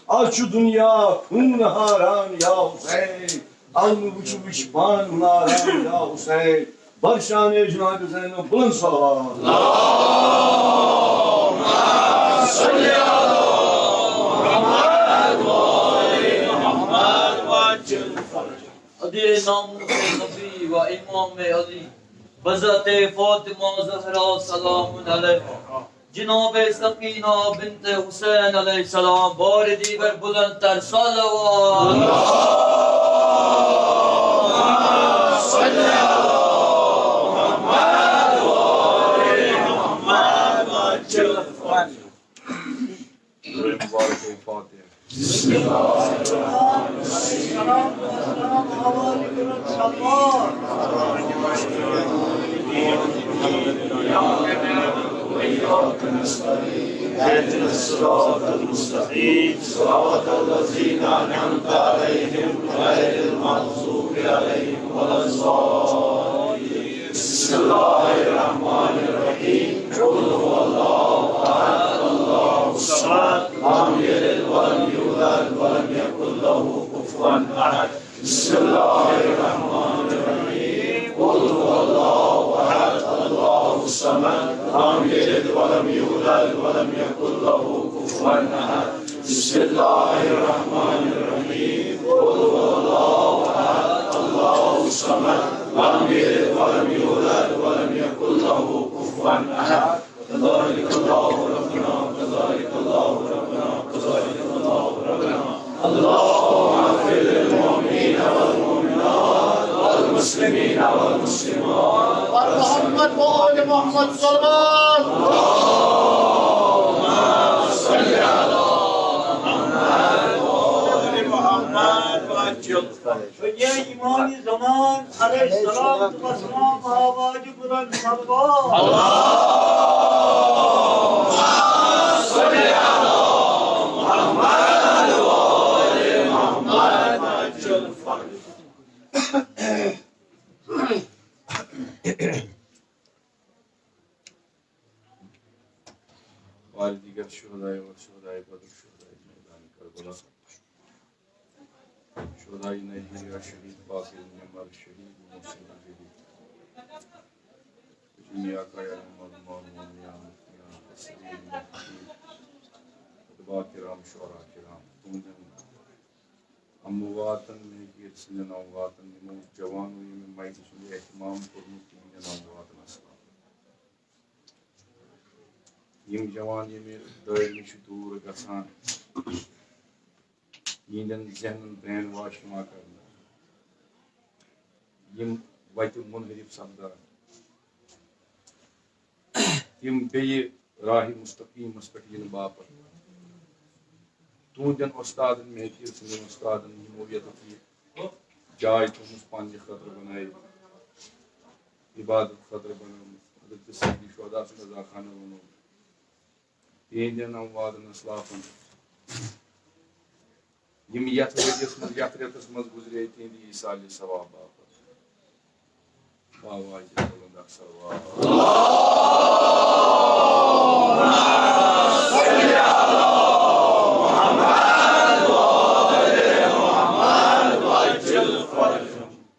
Aç dünya hün haran ya Hüseyin. Alnı uçu pişman naran ya Hüseyin. Barşan-ı Cenab-ı Zeynep bulun salavat. Allahümme salli ala Muhammed ve ali Muhammed ve acil farca. Adi namus-i Nabi ve İmam-ı Ali Hazreti Fatıma Zahra selamun aleyha Cenab-ı Sakina bint Hüseyin aleyhisselam bari diğer bulendter salavat. Allahümme salli ala Muhammed ve ali Muhammed ve acil farca. Mübarek ol Fatiha. Bismillahirrahmanirrahim. وإياك نستعين اهدنا الصراط المستقيم صراط الذين أنعمت عليهم غير المغضوب عليهم ولا الضالين بسم الله الرحمن الرحيم قل هو الله أحد الله الصمد لم يلد ولم يولد ولم يكن له كفوا أحد بسم الله الرحمن الرحيم قل هو الله أحد الله الصمد لم يلد ولم يولد ولم يكن له كفوا أحد بسم الله الرحمن الرحيم قل هو الله أحد الله الصمد لم يلد ولم يولد ولم يكن له كفوا أحد كذلك الله ربنا كذلك الله ربنا كذلك الله ربنا اللهم اغفر للمؤمنين والمؤمنات والمسلمين والمسلمات محمد وآل محمد صلوات. اللهم صل على محمد وآل محمد وعجل Hücce İmam-ı Zaman aleyhissalatu vesselam havacı Kur'an salvat. اللهم صل على محمد وآل محمد وعجل فرجه. والدیگر شہدائے و شہدائے بدر شہدائے میدان کربلا شہدائے نائجیریا شہید باقر نمبر شہید محسن جدید جمعیہ قائل مضمون مومیان مفتیان حسین مفتید اتباع کرام شعراء کرام تمدن امواتن میں گیر سنن امواتن نمو جوانوی میں مائد سنی احتمام کرنو تمدن امواتن اسلام یم جوان یم دائر نش دور گژھان یہندین ذہنن برین واش یوان کرنا یم وتہ منحرف سپدان یم بیٚیہِ راہ مستقیمس پٮ۪ٹھ ینہٕ باپتھ تُہنٛدٮ۪ن استادن محقیٖر سٕنٛدٮ۪ن استادن یمو ییٚتٮ۪تھ یہِ جاے تھٲومٕژ پننہِ خٲطرٕ بنٲیِتھ عبادت خٲطرٕ بنٲومٕژ حضرت سیدی شہداء سُنٛد رضا خانہ ووٚنُن تہندین امواتن اسلافن یم یتھ ؤریس منٛز یتھ رٮ۪تس منٛز گُزرے تہندِ ایٖصالہِ ثواب باپتھ باواجہِ بلند اکھ صلوات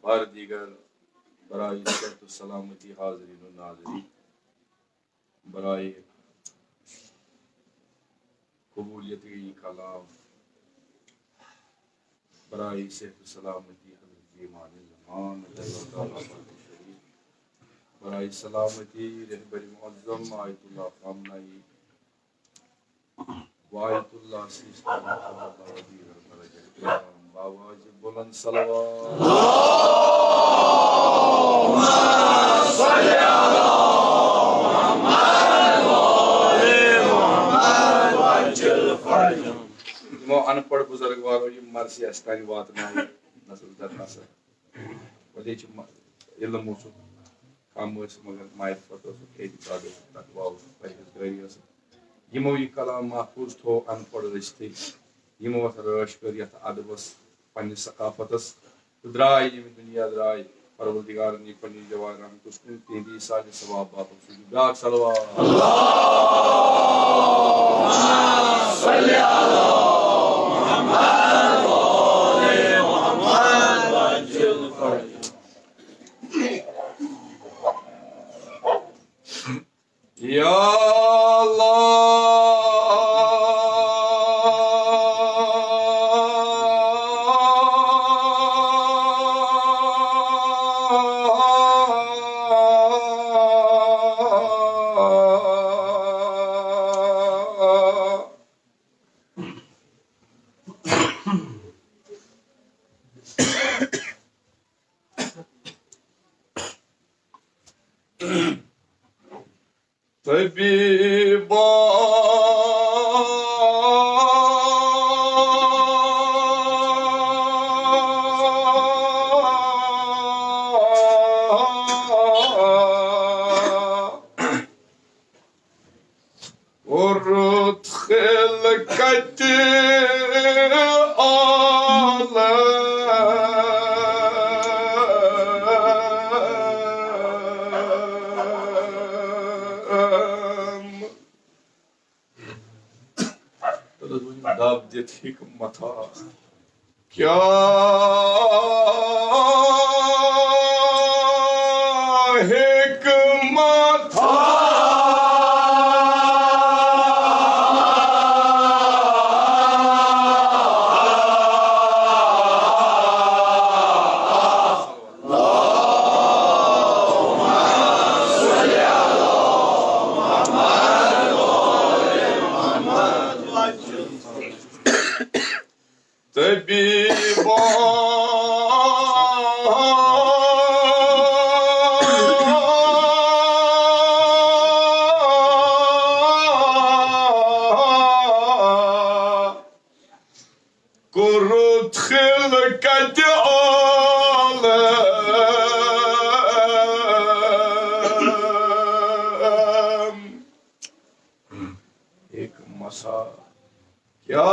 بار دیگر برائے صحت و سلامتی حاضرین و ناظرین برائے قبولیت یہ کلام برائے صحت و سلامتی حضرت ایمان زمان شریف برائے سلامتی رہبر معظم آیت اللہ خامنائی وآیت اللہ سیستان باواج بلند صلوات اللہم صلی علی محمد وآل محمد وعجل فرجهم. یمو ان پڑھ بزرگوارو یم مرثی استانی واتنائی نسل در نسل ودی چھ علم اوس کم اوس مگر معرفت اوس اعتقاد اوس تقوا اوس پرہیزگاری اوس یمو یہ کلام محفوظ تھو ان پڑھ رشتے یمو رٲچھ کر یتھ ادبس پننس ثقافتس تو درائے یم دنیا درائے پروردگارن یہ پننی جوان رحمت اس کن تہندی سارے ثواب باپت سوزی بیاکھ صلوات اللہم صلی علی طبيبا وادخل داب دت حکمتا کیا حکمتا قرت خلقت عالم ایک مسا کیا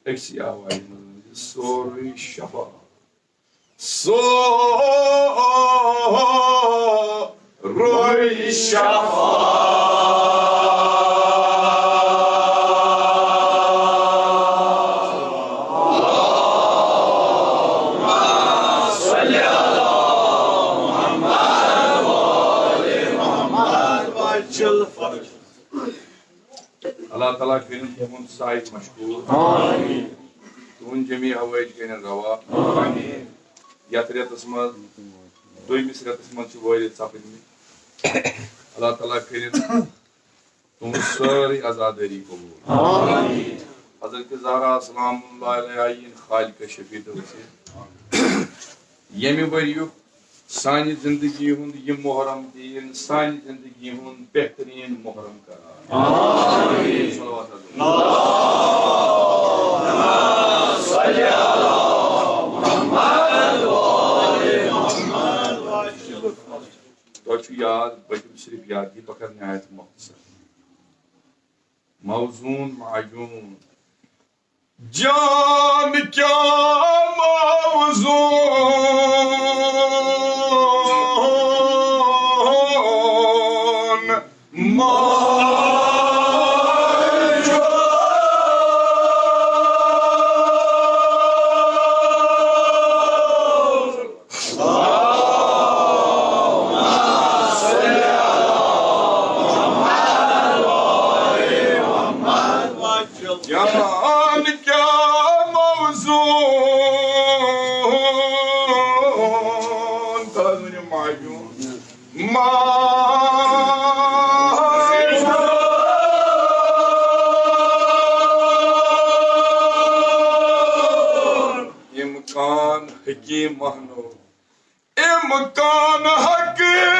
اکسی آوائی سوری شفا سوری شفا اللہ تعالیٰ کرن تہند سائز مشکور تہند جمی اوائج کرن روا یتھ ریتس مز دویمس ریتس مز واری ژپنمت اللہ تعالیٰ کرن تہند ساری عزاداری قبول حضرت زہرا سلام اللہ علیہ آئین خالق شفیع سے یمی وریک سانہ زندگی ہند یہ محرم دین سانہ زندگی ہند بہترین محرم قرار آمین صلوات تو یاد بچم صرف یاد یہ بکر نہایت مختصر موزون معیون جان کیا موزون جان کیا موزون تازن معیون امکان حکیم مہنو امکان حکیم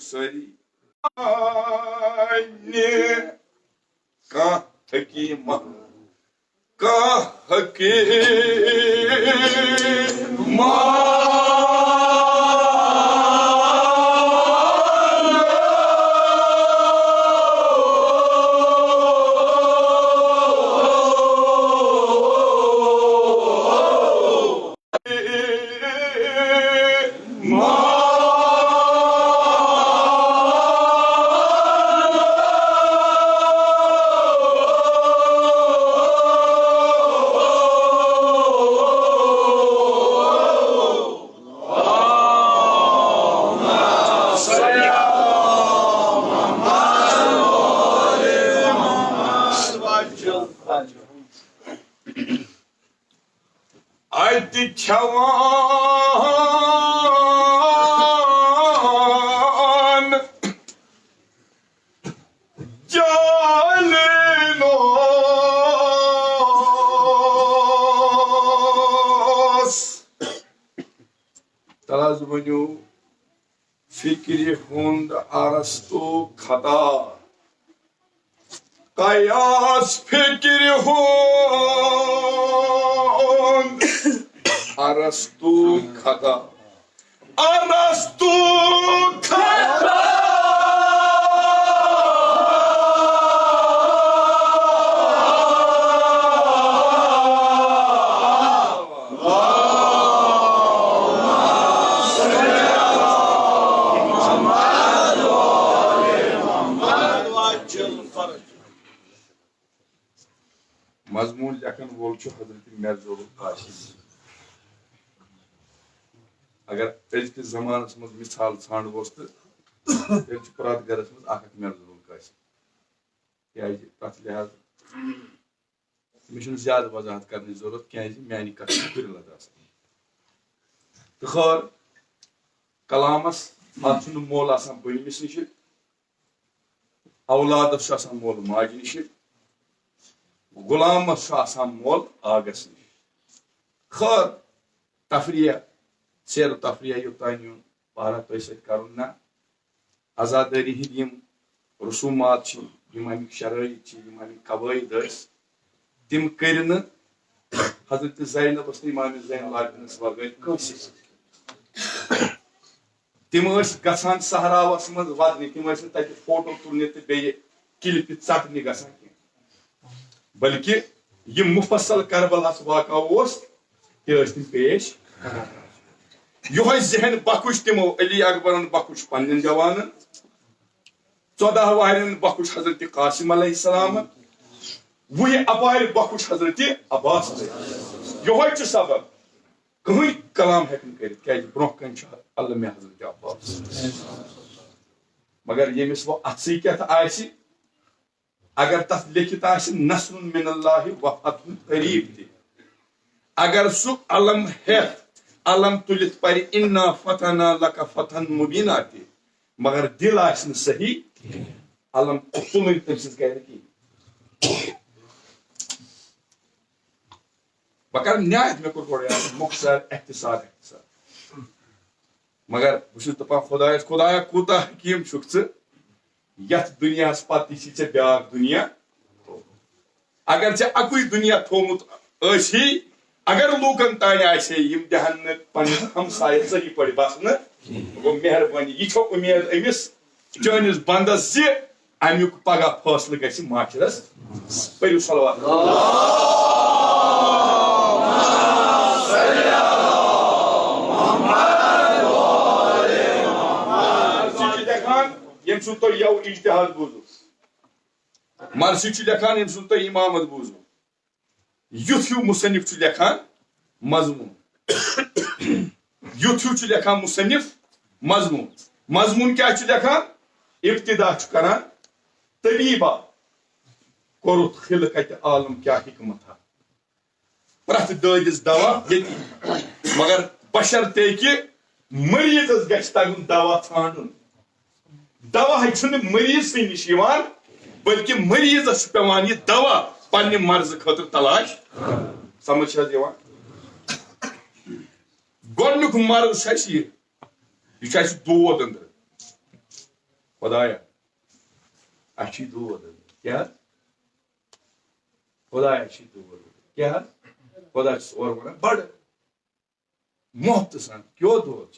ساری کا حکیم Ati çavan Calinos Taraz banu fikri hund arastu khata Kayas fikri hund Arastu khata Arastu khata مضمون لیکن وول چھُ حضرت مرزا القاسم اگر أزکِس زمانس منٛز مثال ژھانڈوس تہٕ تیٚلہِ چھُ پرٛٮ۪تھ گرس منٛز اکھ اکھ مرزا القاسم کیازِ تتھ لحاظ مےٚ چھُنہٕ زیادٕ وضاحت کرنٕچ ضروٗرت کیازِ میانہِ کتھِ چھِ ہُرِ لد آسان تہٕ خٲر کلامس اتھ چھُنہٕ مول آسان بٔنمِس نِش اولادس چھُ آسان مول ماجہِ نِش غلامس چھُ آسان مول آگس نِش خٲر تفریح سیر و تفریح یوٚتام یُن پارا تۄہہِ سۭتۍ کرُن نہ عزادٲری ہٕنٛدۍ یِم رسوٗمات چھِ یِم امیِکۍ شرٲیط چھِ یِم امیِکۍ قوٲیِد ٲسۍ تِم کٔرۍ نہٕ حضرت زینبس تہٕ امام زین العابدیٖنس وغٲر کٲنٛسہِ تِم ٲسۍ گژھان صحراوس منٛز ودنہِ تِم ٲسۍ نہٕ تتہِ فوٹو تُلنہِ تہٕ بیٚیہِ کِلپہِ ژٹنہِ گژھان کینٛہہ بلکہِ یہِ مُفصل کربلاہس واقعہ اوس تہِ ٲسۍ تِم پیش کران یِہوے ذہن بخش تِمو علی اکبرن بخش پننٮ۪ن جوانن 14 وارٮ۪ن بخش حضرت قاسم علیہ السلام 20 اپارِ بخش حضرت عباس یِہوے چھُ سبب کٕہٕنۍ کلام ہیٚکہِ نہٕ کٔرِتھ کیازِ برونٛہہ کنہِ چھُ علامہ حضرت عباس مگر ییٚمِس وۄنۍ اتھسٕے کیتھ آسہِ اگر تتھ لیکھِتھ آسہِ نصر من اللہ وفتح قریب تہِ اگر سُہ علم ہیٚتھ علم تُلِتھ پرِ انا فتحنا لک فتحا مبینا تہِ مگر دل آسہِ نہٕ صحیح علم تُلٕنۍ تٔمۍ سٕنٛز کرِ نہٕ کِہیٖنۍ بہٕ کرٕ نہایت مےٚ کوٚر گۄڈٕ مۄختصر اختصار مگر بہٕ چھُس دپان خۄدایس خۄدایا کوٗتاہ حکیٖم چھُکھ ژٕ یتھ دُنیاہس پتہٕ چھِ ژےٚ بیاکھ دُنیا اگر ژےٚ اکُے دُنیا تھومُت ٲسی اگر لوٗکن تانۍ آسہِ یِم دِہن نہٕ پنٕنۍ ہمسایہِ صحیح پٲٹھۍ بسنہٕ گوٚو مہربٲنی یہِ چھو اُمید أمِس چٲنِس بنٛدس زِ امیُک پگاہ فٲصلہٕ گژھِ معاشرس پٔرِو صلوات ییٚمہِ سُنٛد تۄہہِ یو اجتہاد بوٗزوٕ مرثی چھُ لیکھان ییٚمہِ سُنٛد تۄہہِ امامت بوٗزوٕ یُتھ ہیوٗ مُصنف چھُ لیکھان مضموٗن یُتھ ہیوٗ چھُ لیکھان مُصنف مضموٗن مضموٗن کیاہ چھُ لیکھان ابتدا چھُ کران طبیٖبا کوٚرُتھ خلقتہِ عالم کیاہ حکمتھا پرٛٮ۪تھ دٲدِس دوا ییٚتی مگر بشرطے کہِ مریضس گژھِ تگُن دوا ژھانڈُن دوا چھُنہٕ مریضسٕے نِش یِوان بلکہِ مریضس چھُ پیٚوان یہِ دوا پننہِ مرضہٕ خٲطرٕ تلاش سمجھ چھِ حظ یِوان گۄڈنیُک مرض چھُ اسہِ یہِ چھُ اسہِ دود أنٛدرٕ خۄدایا اسہِ چھُ دود أنٛدرٕ کیٛاہ خۄدایا چھُ دود کیٛاہ خۄدا چھُس اورٕ ونان بڑٕ محبت سان کیو دود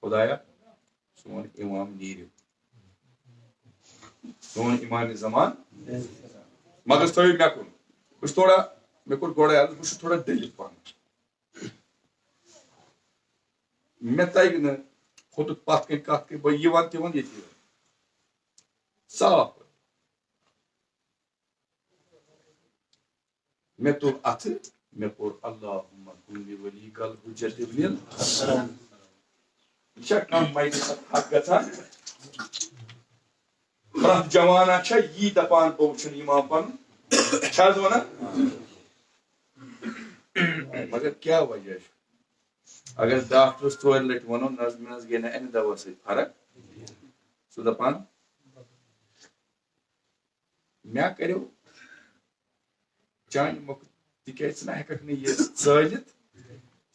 خدایا سون امام نیرو سون امام زمان مگر تھو مے کن بس تھوڑا مے کور گوڑے بس تھوڑا ڈلت پہن مے تگ نا کھوت پت کن کت کر بہ یہ ون تہ ون یہ صاف مے تل اتھ مے کور اللہم کن ولی کل حجت ابن الحسن یہ کم مائل حق گژھان پرت جوانا یہ دپان بہ وچھن امام پن چھاز ونان مگر کیا وجہ اگر ڈاکٹرس ژورِ لٹہِ ونو نہ مےٚ گٔے نہٕ امہِ دوا سۭتۍ فرق سُہ دپان مےٚ کٔرِو چانہِ مۄکھٕ تِکیازِ ژٕ نہ ہیٚککھ نہٕ یہِ ژٲلِتھ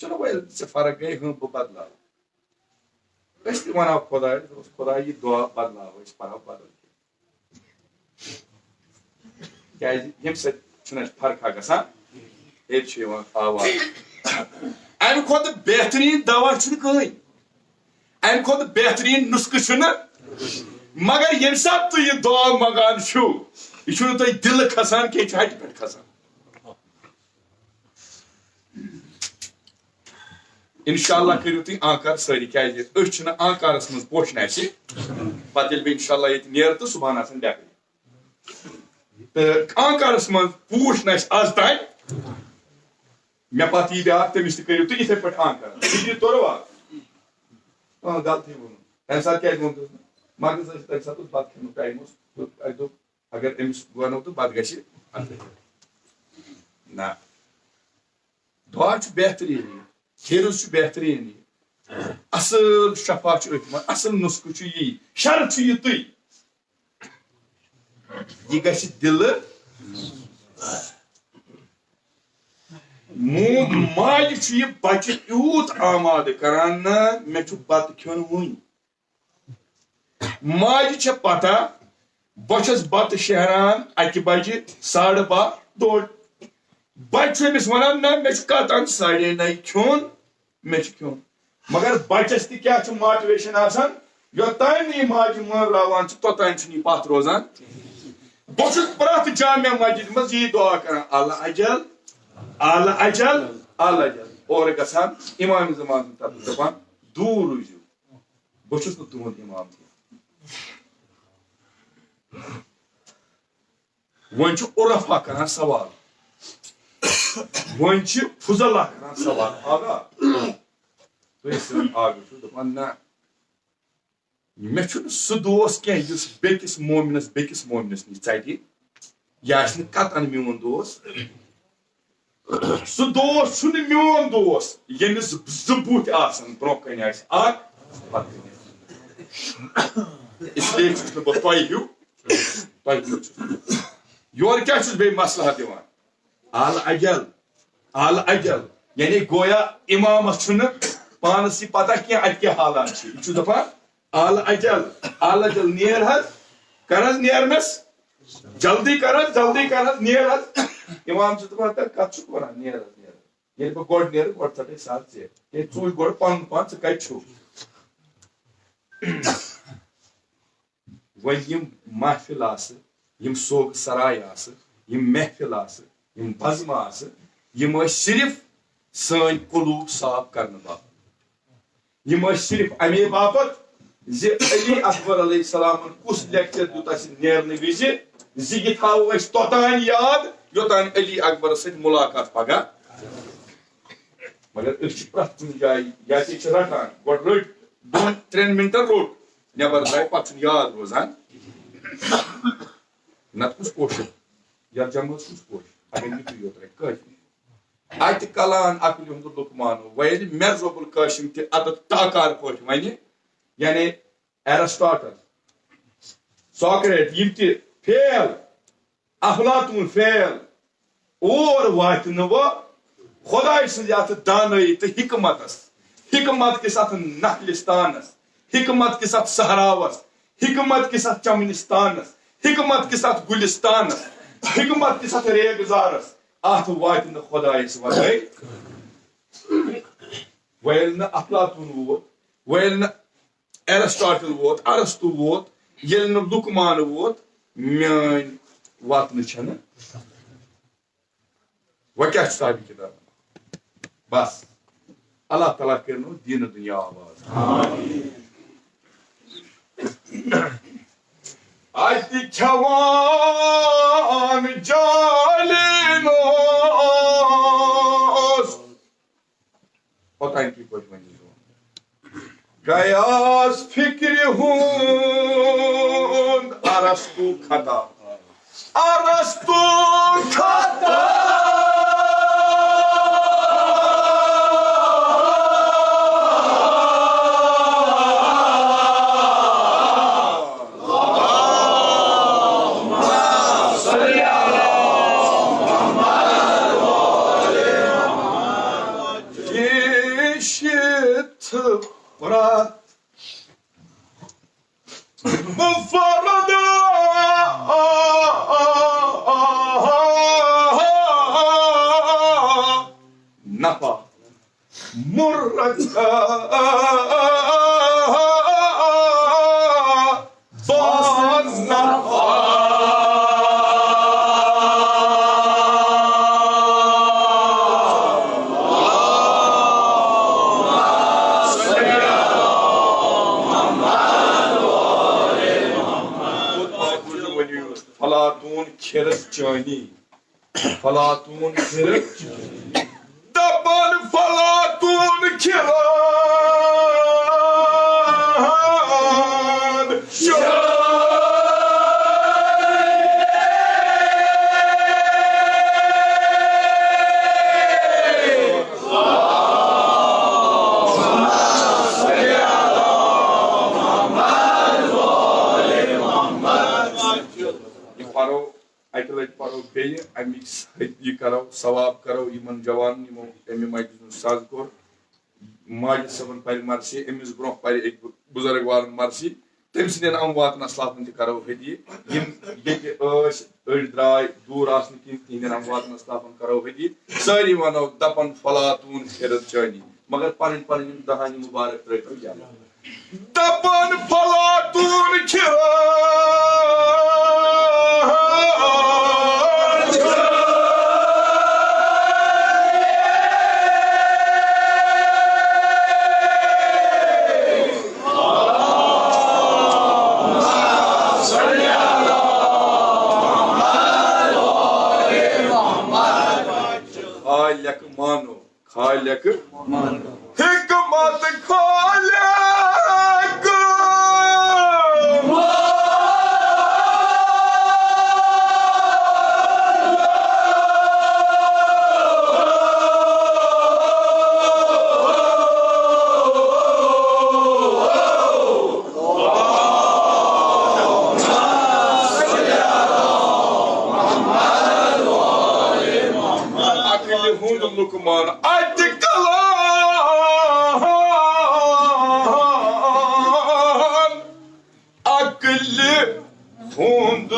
چلو وۄنۍ ژےٚ فرق گٔے بہٕ بدلاو أسۍ تہِ ونو خۄدایس دوٚپُس خۄدایا یہِ دعا بدلاو أسۍ پرہو بدل کینٛہہ کیازِ ییٚمہِ سۭتۍ چھُنہٕ اَسہِ فرقا گژھان ییٚتہِ چھُ یِوان آواز امہ کھۄتہٕ بہترین دوا چھُنہٕ کٕہٕنۍ امہ کھۄتہٕ بہترین نسخہٕ چھُنہٕ مگر ییٚمہِ ساتہٕ تُہۍ یہِ دعا منگان چھِو یہِ چھُنہٕ تۄہہِ دِلہٕ کھسان کینٛہہ یہِ چھُ ہٹہِ پٮ۪ٹھ کھسان انشاءاللہ کٔرِو تُہۍ آنکار سٲری کیازِ أسۍ چھِنہٕ آنکارس منٛز پوشن اَسہِ پتہٕ ییٚلہِ بہٕ انشاءاللہ ییٚتہِ نیرٕ تہٕ صبحن آسان ڈیکہٕ تہٕ آنکارس منٛز پوش نہٕ اَسہِ آز تانۍ مے پتہٕ یی بیاکھ تٔمِس تہِ کٔرِو تُہۍ یِتھے پٲٹھۍ آنکار یہِ توٚروا غلطی ووٚنُن تمہِ ساتہٕ کیازِ ووٚن مگر تمہِ ساتہٕ اوس بتہٕ کھٮ۪نُک ٹایم اوس اَسہِ دوٚپ اگر أمِس وَنو تہٕ پتہٕ گژھِ نہ دعا چھُ بہتریٖن یہِ کھیرٕز چھُ بہتریٖن یہِ اصل شفا چھُ أتھۍ منٛز اصل نسخہٕ چھُ یی شرط چھُ یِتُے یہِ گژھِ دِلہٕ موٗد ماجہِ چھُ یہِ بچہِ یوٗت آمادٕ کران نہ مےٚ چھُ بتہٕ کھیوٚن وُنۍ ماجہِ چھےٚ پتہ بہٕ چھس بتہٕ شیران 1 بجہِ 12:30 ڈوٚڈ بچہِ چھُ أمِس ونان نہ مےٚ چھُ کتان 9:30 کھیوٚن مےٚ چھُ کھیوٚن مگر بچس تہِ کیاہ چھُ ماٹِویشن آسان یوٚتانۍ نہٕ یہِ ماجہِ مٲنراوان چھُ توٚتانۍ چھُنہٕ یہِ پتھ روزان بہٕ چھُس پرٛٮ۪تھ جامع مسجد منٛز یی دعا کران اللہ اجل اعلی اجل اعلی اجل اور گژھان امام زمان سٕنٛدِ طرفہٕ دپان دوٗر روٗزِو بہٕ چھُس نہٕ تُہُنٛد امام کینٛہہ وۄنۍ چھُ عرفا کران سوال وۄنۍ چھِ فضلہ کران سوال آگاہ تُہۍ ٲسِو آگاہ چھُو دپان نہ مےٚ چھُنہٕ سُہ دوس کینٛہہ یُس بیٚکِس مومنس نِش ژَٹہِ یہِ آسہِ نہٕ قطعن میون دوس سُہ دوس چھُنہٕ میون دوس ییٚمِس 2 بُتھۍ آسن برونٛہہ کنہِ آسہِ اکھ پتہٕ کنہِ اسلیے چھُس نہٕ بہٕ تۄہہِ ہیوٗ چھُس یورٕ کیاہ چھُس بیٚیہِ مصلحت دِوان اعلی اجل یعنی گویا امامس چھُنہٕ پانس یہِ پتہ کینٛہہ اتہِ کیاہ حالات چھِ یہِ چھُ دپان اعلی اجل نیر حظ کر حظ نیرنس جلدی کر حظ نیر حظ امام چھُ دپان کتھ چھُکھ ونان نیر حظ ییٚلہِ بہٕ گۄڈٕ نیرٕ گۄڈٕ ژٹے ساتھ ژےٚ ہے ژٕ وٕچھ گۄڈٕ پنُن پان ژٕ کتہِ چھُکھ وۄنۍ یِم محفل آسہٕ یِم سوگ سراے آسہٕ یِم محفل آسہٕ یِم بزمہٕ آسہٕ یِم ٲسۍ صرف سٲنۍ قلوٗب صاف کرنہٕ باپتھ یِم ٲسۍ صرف امے باپتھ زِ علی اکبر علیہ السلامن کُس لیکچر دیُت اسہِ نیرنہٕ وِزِ زِ یہِ تھاوو أسۍ توٚتانۍ یاد یوٚتانۍ علی اکبرس سۭتۍ مُلاقات پگاہ مگر أسۍ چھِ پرٛٮ۪تھ کُنہِ جایہِ یا تہِ چھِ رٹان گۄڈٕ رٔٹۍ 2-3 مِنٹن روٚٹ نٮ۪بر درٛاے پتہٕ چھُنہٕ یاد روزان نتہٕ کُس پوشن یتھ جمٲژ کُس پوش اگر یِتُے یوت رٹہِ کٲفی اتہِ کلان عقلہِ ہُنٛد لُقمانو وۄنۍ ییٚلہِ میرزا القاسم تہِ ادب ٹاکار پٲٹھۍ ونہِ یعنی ایرسٹاٹل ساکریٹ یِم تہِ فیل افلاطون فیل اور واتہِ نہٕ وۄنۍ خۄداے سٕنٛزِ اتھ دانٲیی تہٕ حکمت کِس اتھ نخلستانس حکمت کِس اتھ صحراوس حکمت کِس اتھ چمنستانس حکمت کِس اتھ گُلستانس حکمت کِس اتھ ریگزارس اتھ واتہِ نہٕ خۄدایس ورٲے ویل نہ افلاطون ووت ویل نہ ایرسٹاٹل ووت ارسطو ووت ییٚلہِ نہٕ لُکمان ووت میٲنۍ واتنہٕ چھنہٕ وۄنۍ کیٛاہ چھُ صاحبِ کِتاب بس اللہ تعالیٰ کٔرنو دیٖنہٕ دُنیا آباد اَتہِ کھٮ۪وان جالینوس اوٚتانۍ کِتھ پٲٹھۍ ؤنِو گیاس فِکرِ ہُنٛد ارسطو خطا ارسطو خطا Murat Mufarada Napa Murrata Napa فلاطون کھیرس چانی فلاطون کھیرس دپان فلاطون کھیران اکہ لٹہ پڑھو بیٚیہِ امیک یہ کرو ثواب کرو یمن جوان یمو امہ مجلس ہُنٛد ساز کوٚر ماجد صٲبن پرِ مرثی امس برونٛہہ پرِ أکۍ بُزرگوارن مرثی تٔمۍ سٕنٛدٮ۪ن امواتن اسلافن تہِ کرو ہدیہِ یم ییٚتہِ ٲسۍ أڑۍ درٛاے دوٗر آسنہٕ کینٛہہ تِہنٛدٮ۪ن امواتن اسلافن کرو ہدیہِ سٲری ونو دپن فلاطون کھیرت چانی مگر پنٕنۍ پنٕنۍ یِم دہانی مبارک ترٲیتو یلہٕ دپن فلاطون خالق مانو خالق حکمت خالق لکمان ات کلام عقل ہند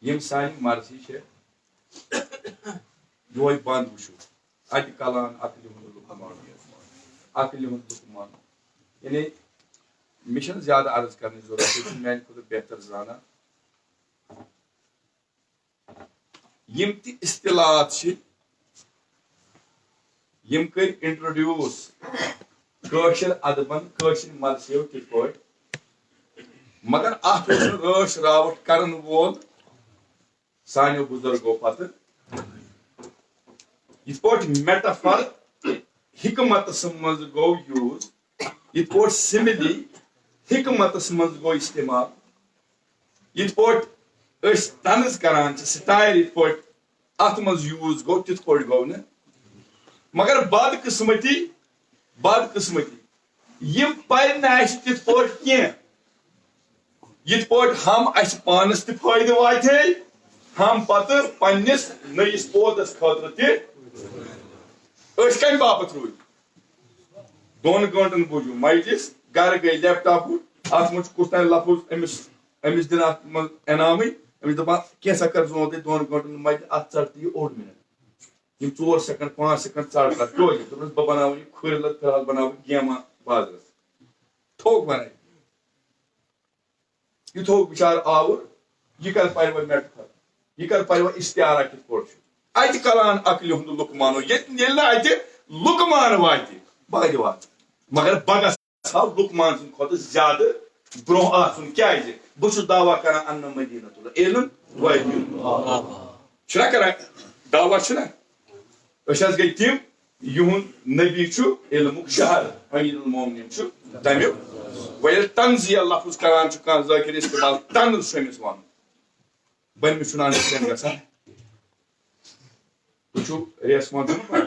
یم سانی مرضی ہے یہ بند وچو ات کلان عقل ہند لکمان عقل ہند لکمان یعنی مشن زیادہ عرض کرنے ضرورت ہے میان خود بہتر زانا یم تی اصطلاحات یم کر انٹروڈیوس کاشر ادبن کاشر مرثیو کت پٲٹھۍ مگر ات رٲچھ راوٹھ کرن وول سانیو بزرگو پتہ یہ پٲٹھۍ میٹافر حکمتس مز گو یوز یہ پٲٹھۍ سملی حکمتس مز گو استعمال یہ پٲٹھۍ طنز کران سٹائل یہ پٲٹھۍ ات مز یوز گو تت پٲٹھۍ گوٚو نہٕ مگر بدقسمتی یم پرِ نہٕ اَسہِ تِتھ پٲٹھۍ کینٛہہ یِتھ پٲٹھۍ ہم اَسہِ پانس تہِ فٲیدٕ واتہِ ہے ہم پتہٕ پننِس نٔیِس پودس خٲطرٕ تہِ أسۍ کمہِ باپتھ روٗدۍ 2 گٲنٛٹن بوٗزِو مجلس گرٕ گٔے لیپ ٹاپ اتھ منٛز چھُ کُس تانۍ لفظ أمِس دِنۍ اتھ منٛز انعامٕے أمِس دپان کینٛژھا کر زونٛدٕے 2 گٲنٛٹن مجلس اتھ ژٹ یہِ 1 مِنٹ یم 4 سیکنڈ 5 سیکنڈ ژٹ کر کیٛازِ دوٚپنس بہٕ بناوٕ یہِ کھُرِ فِلحال بناوٕ بہٕ گیمہ بازرس تھوٚک بنٲیِتھ یہِ تھوٚک بِچار آوُر یہِ کر پرِ وۄنۍ میٹر یہِ کر پرِ وۄنۍ استعارہ کِتھ پٲٹھۍ چھُ اتہِ کلان عقلہِ ہُنٛد لُکمانو ییٚلہِ نہٕ اتہِ لُکمان واتہِ بہٕ کتہِ واتہٕ مگر بہٕ گژھٕ ہا لُکمان سٕنٛدِ کھۄتہٕ زیادٕ برونٛہہ آسُن کیازِ بہٕ چھُس دعوا کران انہٕ مدینۃ العلم چھُنہ کران دعوا چھُنہ أسۍ حظ گٔے تِم یِہُنٛد نبی چھُ علمُک شہر امیر المومنین چھُ تمیُک وۄنۍ ییٚلہِ تنزیہ لفظ کران چھُ کانٛہہ ذٲکر استعمال تنز چھُ أمِس ونُن وۄنۍ مےٚ چھُنہٕ انڈرسٹینڈ گژھان تُہۍ چھُو ریسمان پران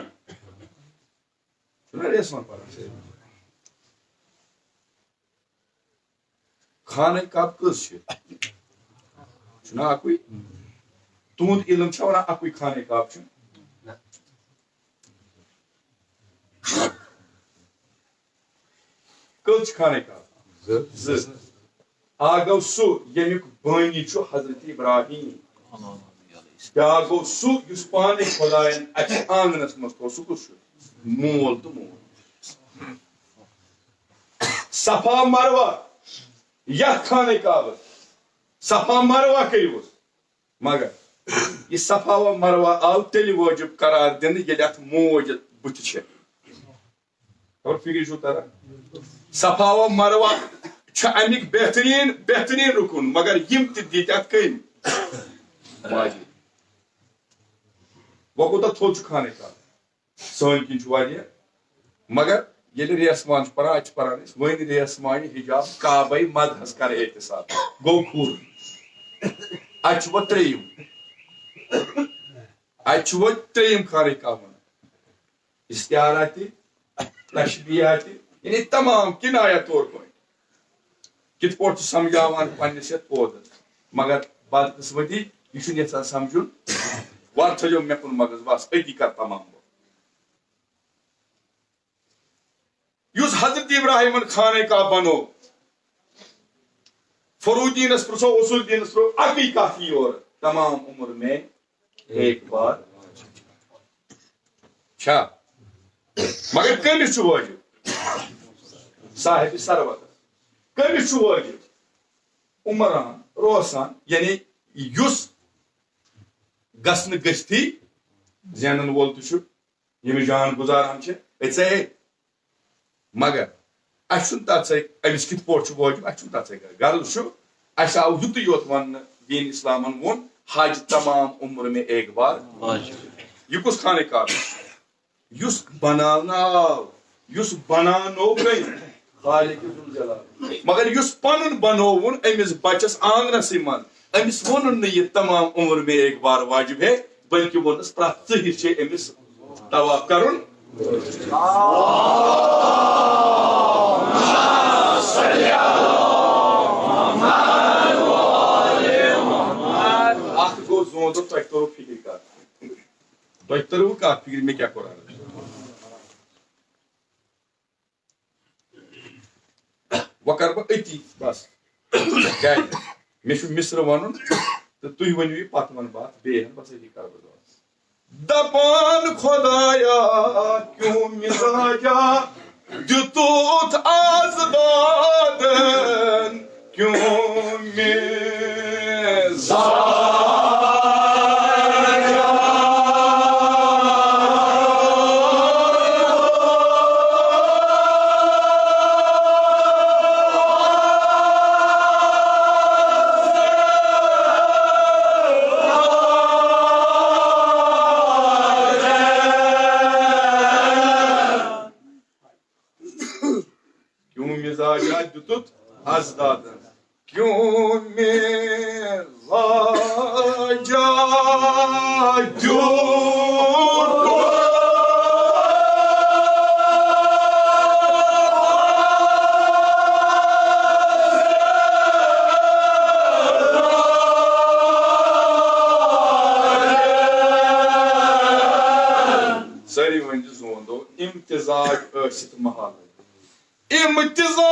چھُنہ ریسمان پران خانہ کعبہ کٔژ چھِ چھُنہ اکُے تُہُنٛد علم چھا ونان اکُے خانہ کعبہ چھُ کٔژ چھِ خانہ کعبہ 2 اکھ گوٚو سُہ ییٚمیُک بٲنی چھُ حضرت ابراہیم بیاکھ گوٚو سُہ یُس پانے خۄدایَن اَتہِ آنگنس منٛز تھوٚو سُہ کُس چھُ مول تہٕ مول صفا مروہ یتھ خانہ کعبس صفا مروہ کٔرۍوُس مگر یہ صفا و مروہ آو تیٚلہِ وٲجِب قرار دِنہٕ ییٚلہِ اتھ موج بٕتھِ چھِ خبر فکر چھُو تران صفا و مروہ چھُ امیِکۍ بہتریٖن رُکُن مگر یِم تہِ دِتۍ اتھ کٔمۍ ماجہِ وۄنۍ کوٗتاہ تھوٚد چھُ خانہ کعبہ سٲنۍ کِنۍ چھُ واریاہ مگر ییٚلہِ ریسمان چھُ پران اتہِ چھِ پران أسۍ وۄنۍ ریسمانہِ حجاب کعبے مدہس کر احتساب گوٚو کھوٚر اتہِ چھُ وۄنۍ ترٛیٚیِم خانہ کعبہ استعارہ تہِ تشبیہ تہِ یعنی تمام کنایہ طور پٲٹھۍ کِتھ پٲٹھۍ چھُ سمجھاوان پننِس یتھ پودس مگر بدقسمتی یہِ چھُنہٕ یژھان سمجھُن وۄنۍ تھٲیزیو مےٚ کُن مغز بس أتی کر تمام یُس حضرت ابراہیمن خانہ کعبہ بنوو فروغدینس پرژھو اصول الدینس پرژھو اکٕے کتھ یی اورٕ تمام عمر میں ایک بار چھا مگر کٔمِس چھُ وٲجِب صاحب ثروتس کٔمِس چھُ وٲجِب عمران روسان یعنی یُس گژھنہٕ گٔژھتھٕے زینن وول تہِ چھُ ییٚمِس جان گُزاران چھِ أژے مگر اَسہِ چھُنہٕ تتھ سۭتۍ أمِس کِتھ پٲٹھۍ چھُ وٲجِب اَسہِ چھُنہٕ تتھ سۭتۍ غرض چھُ اَسہِ آو یُتُے یوت وننہٕ دیٖن اسلامن ووٚن حج تمام عمر میں ایک بار یہِ کُس خانہ کعبہ یُس بناونہٕ آو یُس بناونو گٔے خالق ذوالجلال مگر یُس پنُن بنووُن أمِس بچس آنگنسٕے منٛز أمِس ووٚنُن نہٕ یہِ تمام عمر میں ایک بار واجب ہے بلکہِ ووٚنُس پرٛٮ۪تھ ژٕہِر چھِ أمِس طواف کرُن اتھ گوٚو زوندُر تۄہہِ توٚرُو فِکر کتھ تۄہہِ توٚرُوٕ کتھ فِکر مےٚ کیٛاہ کوٚر وۄنۍ کرٕ بہٕ أتی بس گرِ مےٚ چھُ مصرٕ ونُن تہٕ تُہۍ ؤنِو یہِ پتہٕ ونہٕ بہٕ اتھ بیٚیہِ بس أتی کرٕ بہٕ دپان خۄدایا کیوں مزاجا دِتُتھ آزادن کیوں دِتُتھ آزادن کیوں مزاجا ساری ونجہِ زون دو امتزاج ٲسِتھ محل امتزاج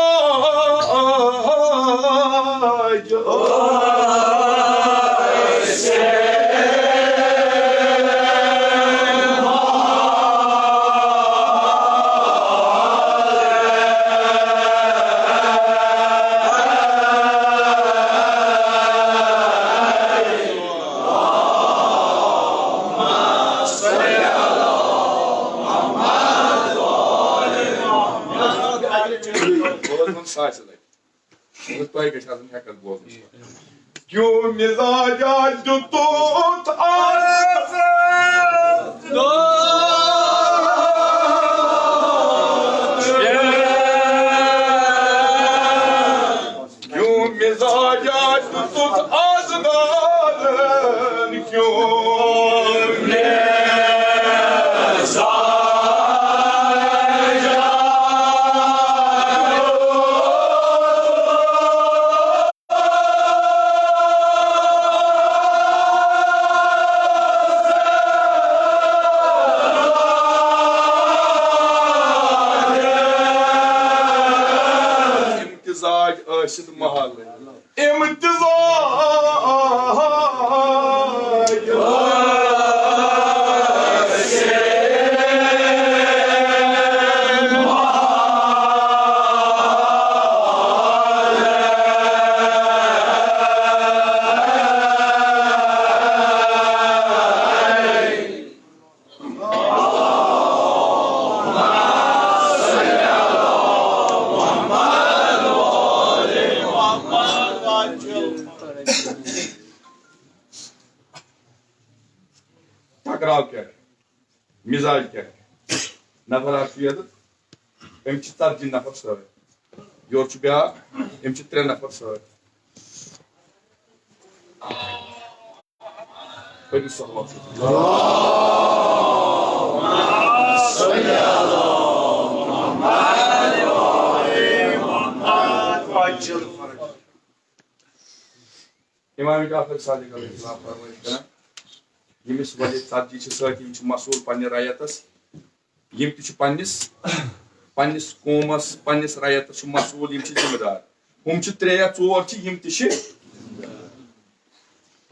تۄہہِ گژھِ آسُن ہٮ۪کتھ بوزنس کیوں مزاجا دیُتُتھ آز کیوں مزاجا دیُتُتھ آزادن کیوں ٲسِتھ محل ٹکراو کیا مزاج کیا نفر اکھ چھُ ییٚتہِ أمۍ چھِ 40 نفر سۭتۍ یورٕ چھُ بیٛاکھ أمۍ چھِ 3 نفر سۭتۍ پٔرِو صلوات امام جعفر صادق علیہ السلام فرمٲیش کران ییٚمِس وجہ 40 چھِ سۭتۍ یِم چھِ مسئوٗل پننہِ رعیتس یِم تہِ چھِ پننِس قومس پننِس رعیتس چھِ مسئوٗل یِم چھِ ذمہٕ دار ہُم چھِ 3 یا 4 چھِ یِم تہِ چھِ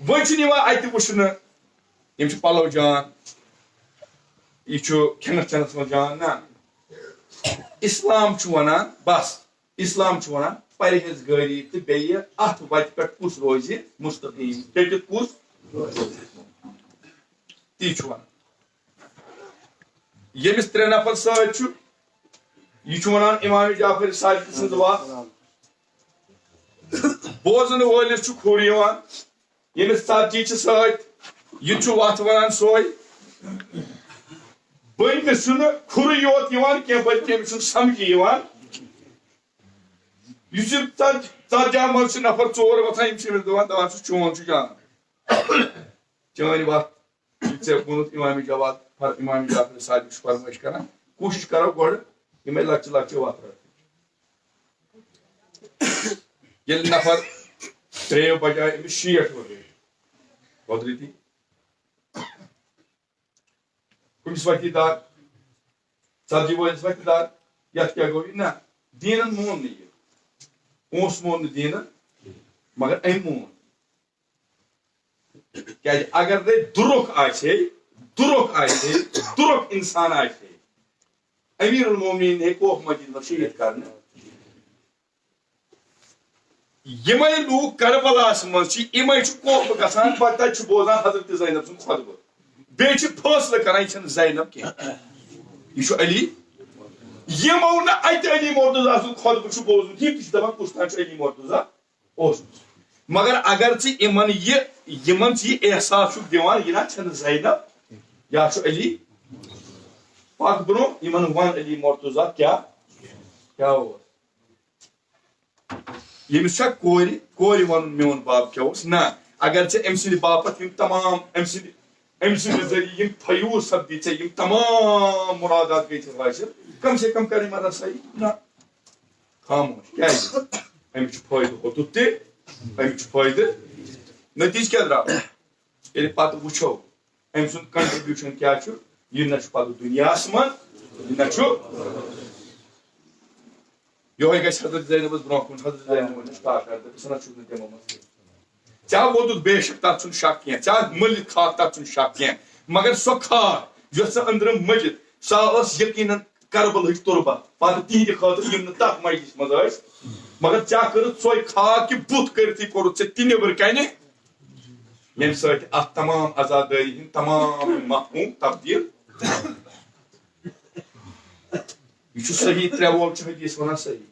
وۄنۍ چھُنہٕ یِوان اَتہِ وٕچھنہٕ یِم چھِ پلو جان یہِ چھُ کھٮ۪نس چٮ۪نس منٛز جان نہ اسلام چھُ وَنان بس اسلام چھُ وَنان پرہیزگٲری تہٕ بیٚیہِ اتھ وتہِ پٮ۪ٹھ کُس روزِ مستقیٖم ڈٔٹِتھ کُس تی چھُ وَنان ییٚمِس 3 نفر سۭتۍ چھُ یہِ چھُ وَنان امام جعفر صادق سٕنٛز وَتھ بوزن وٲلِس چھُ کھُر یِوان ییٚمِس 40 چھِ سۭتۍ یہِ چھُ وَتھ وَنان سۄے بٔلکہِ چھُنہٕ کھُرٕے یوت یِوان کینٛہہ بٔلکہِ أمِس چھُنہٕ سمجھی یِوان یُس یہِ ژتجی منٛز چھِ نفر 4 وۄتھان یِم چھِ أمِس دپان دپان چھُ چون چھُ جان چٲنۍ وَتھ یہِ ژےٚ ووٚنُتھ امام جعفر صادق چھُ فرمٲیش کران کوٗشِش کرو گۄڈٕ یِمے لۄکچہِ لۄکچہِ وَتھٕ رَٹٕنۍ ییٚلہِ نفر 3 بجاے أمِس 60 ؤری قۄدرٔتی کُنِس وَتھی دار 40 وٲلِس وَتھِ دار یَتھ کیٛاہ گوٚو یہِ نہ دیٖنن مون نہٕ یہِ پونٛسہٕ مون نہٕ دیٖنن مگر أمۍ مون کیٛازِ اگر نَے دُرُکھ آسہِ ہے دُرُکھ اِنسان آسہِ ہے امیر المومنیٖن ہیٚکہِ کوف مسجد منٛز شہیٖد کرنہٕ یِمے لوٗکھ کربلاہس منٛز چھِ یِمے چھِ کوف گژھان پتہٕ تتہِ چھُ بوزان حضرت زینب سُنٛد خۄطبہٕ بیٚیہِ چھِ فٲصلہٕ کران یہِ چھنہٕ زینب کینٛہہ یہِ چھُ علی یِمو نہٕ اتہِ علی مرتضیٰ سُنٛد خۄطبہٕ چھُ بوزمُت یِم تہِ چھِ دپان کُس تام چھُ علی مرتضیٰ اوسمُت مگر اگر ژٕ یِمن ژٕ یہِ احساس چھُکھ دِوان یہِ نہ چھنہٕ زینب یا چھُ علی پتہٕ برونٛہہ یِمن ون علی مرتضیٰ کیٛاہ اوس ییٚمِس چھا کورِ وَنُن میون باب کیٛاہ اوس نہ اگر ژےٚ أمۍ سٕنٛدِ باپتھ یِم تمام أمۍ سٕنٛدِ ذٔریعہٕ یِم فیوٗض سپدی ژےٚ یِم تمام مُرادات گٔے ژےٚ حٲصِل کم سے کم کر یِمن رسٲیی نہ خاموش کیٛازِ اَمیُک چھُ فٲیدٕ اوٚتُتھ تہِ اَمیُک چھُ فٲیدٕ نٔتیٖجہٕ کیٛاہ درٛاو ییٚلہِ پتہٕ وٕچھو أمۍ سُنٛد کنٹربیوٗشن کیٛاہ چھُ یہِ نہ چھُ پتہٕ دُنیاہس منٛز یہِ نہ چھُ یِہوے گژھِ حضرت زینبس برونٛہہ کُن حضرت زینب سٹاٹ کر تہٕ ژٕ نہ چھُکھ نہٕ تِمو منٛز ژےٚ ووتُتھ بے شک تتھ چھُنہٕ شک کینٛہہ ژےٚ مٔلِتھ کھاتھ تتھ چھُنہٕ شک کینٛہہ مگر سۄ کھاتھ یۄس ژٕ أنٛدرٕ مٔلِتھ سۄ ٲس یقیٖنن کربلٕچ تُربت پتہٕ تِہنٛدِ خٲطرٕ یِم نہٕ تتھ مجلس منٛز ٲسۍ مگر ژےٚ کٔرٕتھ سۄے کھاتھ کہِ بُتھ کٔرتھٕے کوٚرُتھ ژےٚ تہِ نیبرٕ کنہِ ییٚمہِ سۭتۍ اتھ تمام عزادٲری ہٕنٛدۍ تمام مفہوٗم تبدیٖل یہ صحیح ترے وول حدیث ونان صحیح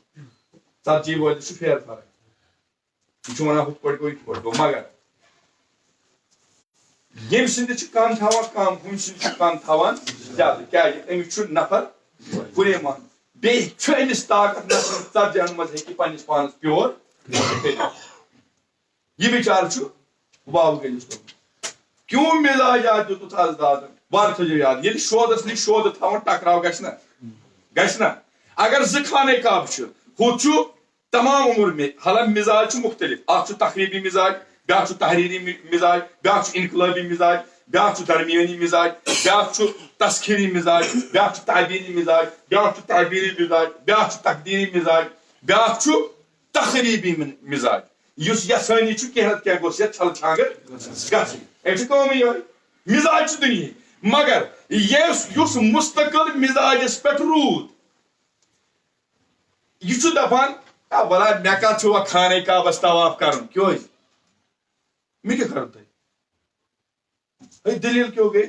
ژتجی وٲلِس چھُ پھیرٕ فرق یہ ونان ہُتھ پٲٹھۍ گوٚو یِتھ پٲٹھۍ گوٚو مگر ییٚمہِ سٕنٛدِ چھِ کن تھاوان کم ہُمہِ سٕنٛدِ چھِ کن تھاوان زیادٕ کیازِ أمِس چھُ نفر پُریمان بیٚیہِ چھُ أمِس طاقت نفر ژتجیَن منٛز ہیٚکہِ پننِس پانس پیور کٔرِتھ یہِ بِچارٕ چھُ واو گٔلِس کوٚرمُت کیوں مِزاجات دیُتُتھ آز دادن وارٕ تھٲیزیو یاد ییٚلہِ شودس نِش شودٕ تھاوان ٹکراو گژھِ نا گژھِ نا اگر زٕ خانے کعبہٕ چھِ ہُتھ چھُ تمام عمر میں حالانکہ مزاج چھُ مختلف اکھ چھُ تقریبی مزاج بیاکھ چھُ تحریری مزاج بیاکھ چھُ انقلٲبی مزاج بیاکھ چھُ درمیٲنی مزاج بیاکھ چھُ تسخیری مزاج بیاکھ چھُ تعبیری مزاج بیاکھ چھُ تعبیری مزاج بیاکھ چھُ تقدیری مزاج بیاکھ چھُ تقریبی مزاج یُس یژھٲنی چھُ کینٛہہ نتہٕ کینٛہہ گوٚژھ یتھ چھل چھانگٕر گژھٕنۍ أمۍ چھِ کٲمٕے یِہوے مزاج چھُ دُنیہِکۍ مگر یُس مستقل مزاجس پٮ۪ٹھ روٗد یہ چھُ دپان بلا مےٚ کتھ چھُ وۄنۍ خانے کعبس طواف کرُن کیٛازِ مےٚ کیٛاہ کرُن تۄہہِ دلیٖل کیٛاہ گٔے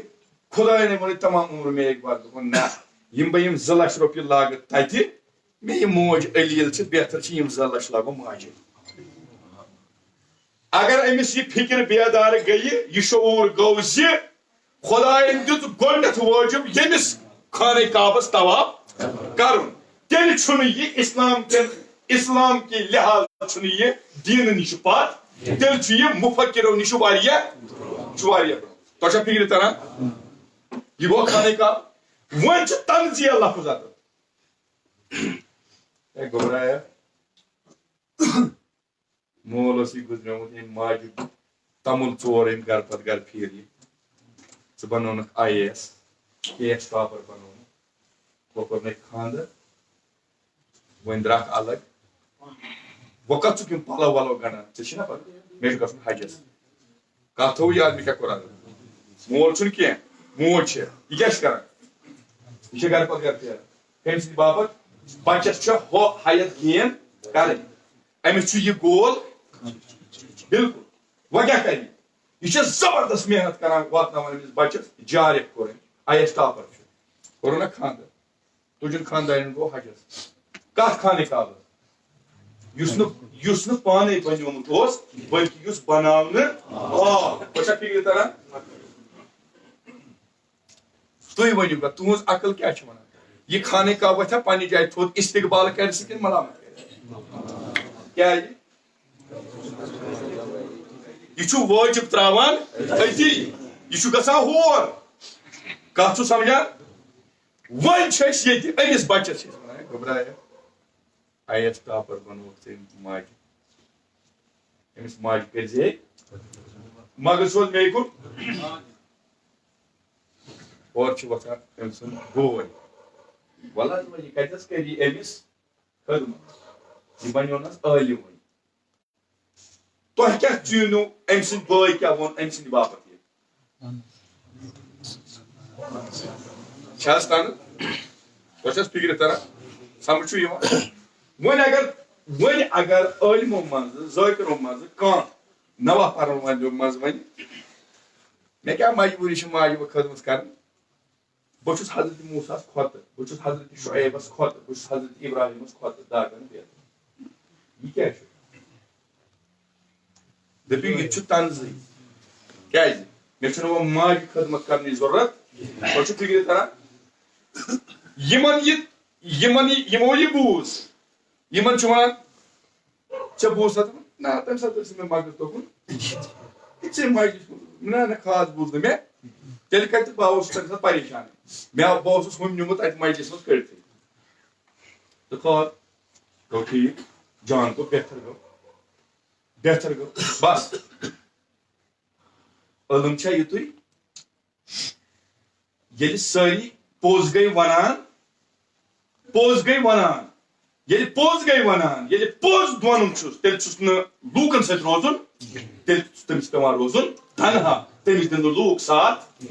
خۄداے نے ووٚن تمام عمر مےٚ ایک بار دوٚپُن نہ یِم بہٕ یِم 2 لچھ رۄپیہِ لاگہٕ تتہِ مےٚ یہِ موج علیٖل چھِ بہتر چھِ یِم 2 لچھ لاگو ماجہِ اگر أمِس یہِ فِکر بیدار گٔیہِ یہِ شعوٗر گوٚو زِ خۄدایَن دیُت گۄڈنیٚتھ وٲجِب ییٚمِس خانے کعبس طواف کرُن تیٚلہِ چھُنہٕ یہِ اسلام کہِ لحاظ چھُنہٕ یہِ دیٖنہٕ نِش پتھ تیٚلہِ چھُ یہِ مُفکِرو نِش واریاہ برونٛہہ تۄہہِ چھا فِکرِ تران یہِ گوٚو خانے کعبہٕ وۄنۍ چھُ تنزیہ لفظ اتھ ہے گھبرایا مول اوسُے گُزریومُت ییٚمۍ ماجہِ تمُل ژور أمۍ گرٕ پتہٕ گرٕ پھیٖرِ ژٕ بنوونکھ IAS KS ٹاپر بنوونکھ وۄنۍ کوٚرنَے خاندر وۄنۍ درٛاکھ الگ وۄنۍ کتھ چھُکھ یِم پلو ولو گنڈان ژےٚ چھُے نا پتہ مےٚ چھُ گژھُن حجس کتھ تھوٚو یاد مےٚ کیٛاہ کوٚر اَتھ مول چھُنہٕ کینٛہہ موج چھِ یہِ کیٛاہ چھِ کران یہِ چھِ گرٕ پتہٕ گرٕ پھیران کٔمۍ سٕنٛدِ باپتھ بچس چھِ ہُہ حیت گین کرٕنۍ أمِس چھُ یہِ گول بالکل وۄنۍ کیٛاہ کرِ یہِ چھِ زبردست محنت کران واتناوان أمِس بچس جارِ کوٚر أمۍ IAS ٹاپر چھُ کوٚرُن نا خاندر تُجُن خاندارٮ۪ن گوٚو حجس کتھ خانے کعبس یُس نہٕ پانے بنیومُت اوس بلکہِ یُس بناونہٕ آو تۄہہِ چھا فِکرِ تران تُہۍ ؤنِو مےٚ تُہنٛز عقل کیٛاہ چھِ ونان یہِ خانے کعبہ چھا پننہِ جایہِ تھوٚد استقبال کرِ سُہ کِنہٕ ملامت کرِ کیٛازِ یہِ چھُ وٲجب تراوان أتی یہِ چھُ گژھان ہور کتھ چھُ سمجھان وۄنۍ چھِ أسۍ ییٚتہِ أمِس بچس چھِ أسۍ ونان گھبرایا IAS ٹاپر بنووُکھ ژےٚ ماجہِ أمِس ماجہِ کٔرزِ مگر سوز مے کُن اورٕ چھِ وۄتھان أمۍ سُنٛد بوے وَلہٕ حظ وۄنۍ یہِ کتٮ۪س کَرِ أمِس خدمت یہِ بنیونس عٲلِم وۄنۍ تۄہہِ کیٛاہ چیٖنو أمۍ سٕنٛدۍ بٲے کیٛاہ ووٚن أمۍ سٕنٛدِ باپتھ یہِ چھا حظ تنہٕ تۄہہِ چھا فِکرِ تران سمجھ چھُ یِوان وۄنۍ اگر عٲلمو منٛزٕ ذٲکرو منٛزٕ کانٛہہ نوا پرن والیو منٛز وَنہِ مےٚ کیٛاہ مجبوٗری چھِ ماجہِ وۄنۍ خدمت کرٕنۍ بہٕ چھُس حضرت موٗساہس کھۄتہٕ بہٕ چھُس حضرت شعیبس کھۄتہٕ بہٕ چھُس حضرت ابراہیمس کھۄتہٕ داغن بیتر یہِ کیٛاہ چھُ دٔپِو یہِ چھُ تنزٕے کیٛازِ مےٚ چھُنہٕ وۄنۍ ماجہِ خدمت کرنٕچ ضروٗرت تۄہہِ چھُو فِکرِ تران یِمو یہِ بوٗز یِمن چھُ ونان ژےٚ بوٗزتھا نہ تَمہِ ساتہٕ ٲسۍ مےٚ مَگَز دوٚپُن ژےٚ مَجلِس نہ خاص بوٗز نہٕ مےٚ تیٚلہِ کَتہِ بہٕ اوسُس تَمہِ ساتہٕ پریشان بہٕ اوسُس ہُم نیوٗمُت اَتہِ مَجلِس منٛز کٔڑتھٕے تہٕ خٲر گوٚو ٹھیٖک جان گوٚو بہتر گوٚو بس علم چھا یِتُے ییٚلہِ سٲری پوٚز گٔے وَنان ییٚلہِ پوٚز وَنُن چھُس تیٚلہِ چھُس نہٕ لوٗکن سۭتۍ روزُن تیٚلہِ چھُ تٔمِس پیٚوان روزُن تنہا تٔمِس دِنہٕ نہٕ لوٗکھ ساتھ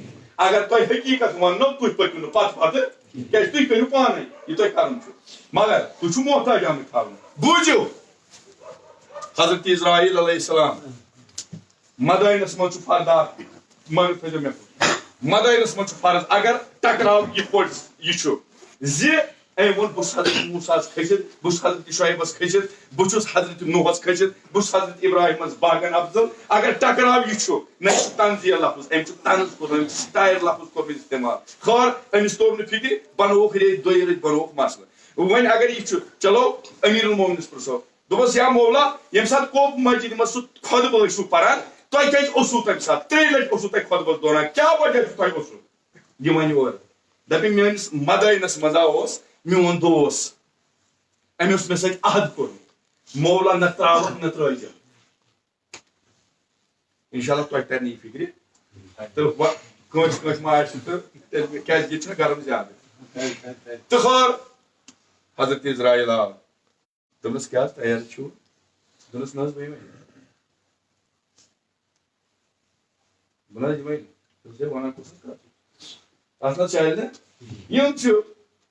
اگر تۄہہِ حقیٖقت وَننو تُہۍ پٔکِو نہٕ پتہٕ کیازِ تُہۍ کٔرِو پانے یہِ تۄہہِ کَرُن چھُ مگر تُہۍ چھِو محتاج آمٕتۍ تھاونہٕ بوٗزِو حضرت اسرائیل علیہ السلام مدٲنِس منٛز چھُ فردار مگر تھٲیزیو مےٚ مدٲنِس منٛز چھُ فرض اگر ٹکراو یِتھ پٲٹھۍ یہِ چھُ زِ أمۍ ووٚن بہٕ چھُس حضرت موساہس کھٔسِتھ بہٕ چھُس حضرت شعیبس کھٔسِتھ بہٕ چھُس حضرت نوحس کھٔسِتھ بہٕ چھُس حضرت ابراہیمس باغن افضل اگر ٹکراو یہِ چھُ نہ چھُ تنزیل لفظ أمۍ چھُ طنز کوٚرمُت أمۍ چھُ سٹایل لفظ کوٚرمُت استعمال خٲر أمِس توٚر نہٕ فِکرِ بنووُکھ ریٚتۍ دۄیہِ ریٚتۍ بنووُکھ مسلہٕ وۄنۍ اگر یہِ چھُ چلو امیر المومنس پرژھو دوٚپُس یا مولا ییٚمہِ ساتہٕ کوپ مسجد منٛز سُہ خۄطبہٕ ٲسِو پران تۄہہِ کیازِ اوسوٕ تمہِ ساتہٕ 3 لٹہِ اوسوٕ تۄہہِ خۄطبس دوران کیاہ وجہ چھُ تۄہہِ اوسوٕ یہِ وَنہِ اورٕ دپہِ میٲنِس مدٲنِس منٛز اوس میون دوس أمۍ اوس مےٚ سۭتۍ عہد کوٚرمُت مولا نہ تراوکھ نہ ترٲیزِ انشاءاللہ تۄہہِ ترِ نہٕ یہِ فِکرِ تہٕ کٲنٛسہِ کٲنٛسہِ ما آسہِ تہٕ تیٚلہِ کیازِ ییٚتہِ چھُنہ گرم زیادٕ تہٕ خٲر حضرت اسرائیل آو دوٚپنَس کیٛاہ حظ تیار چھُو دوٚپنَس نہ حظ بہٕ یِمے بہٕ نہ حظ یِمے دوٚپُس ہے وَنان کُس حظ کَتھ اَتھ نہ چلہِ نہٕ یِم چھُ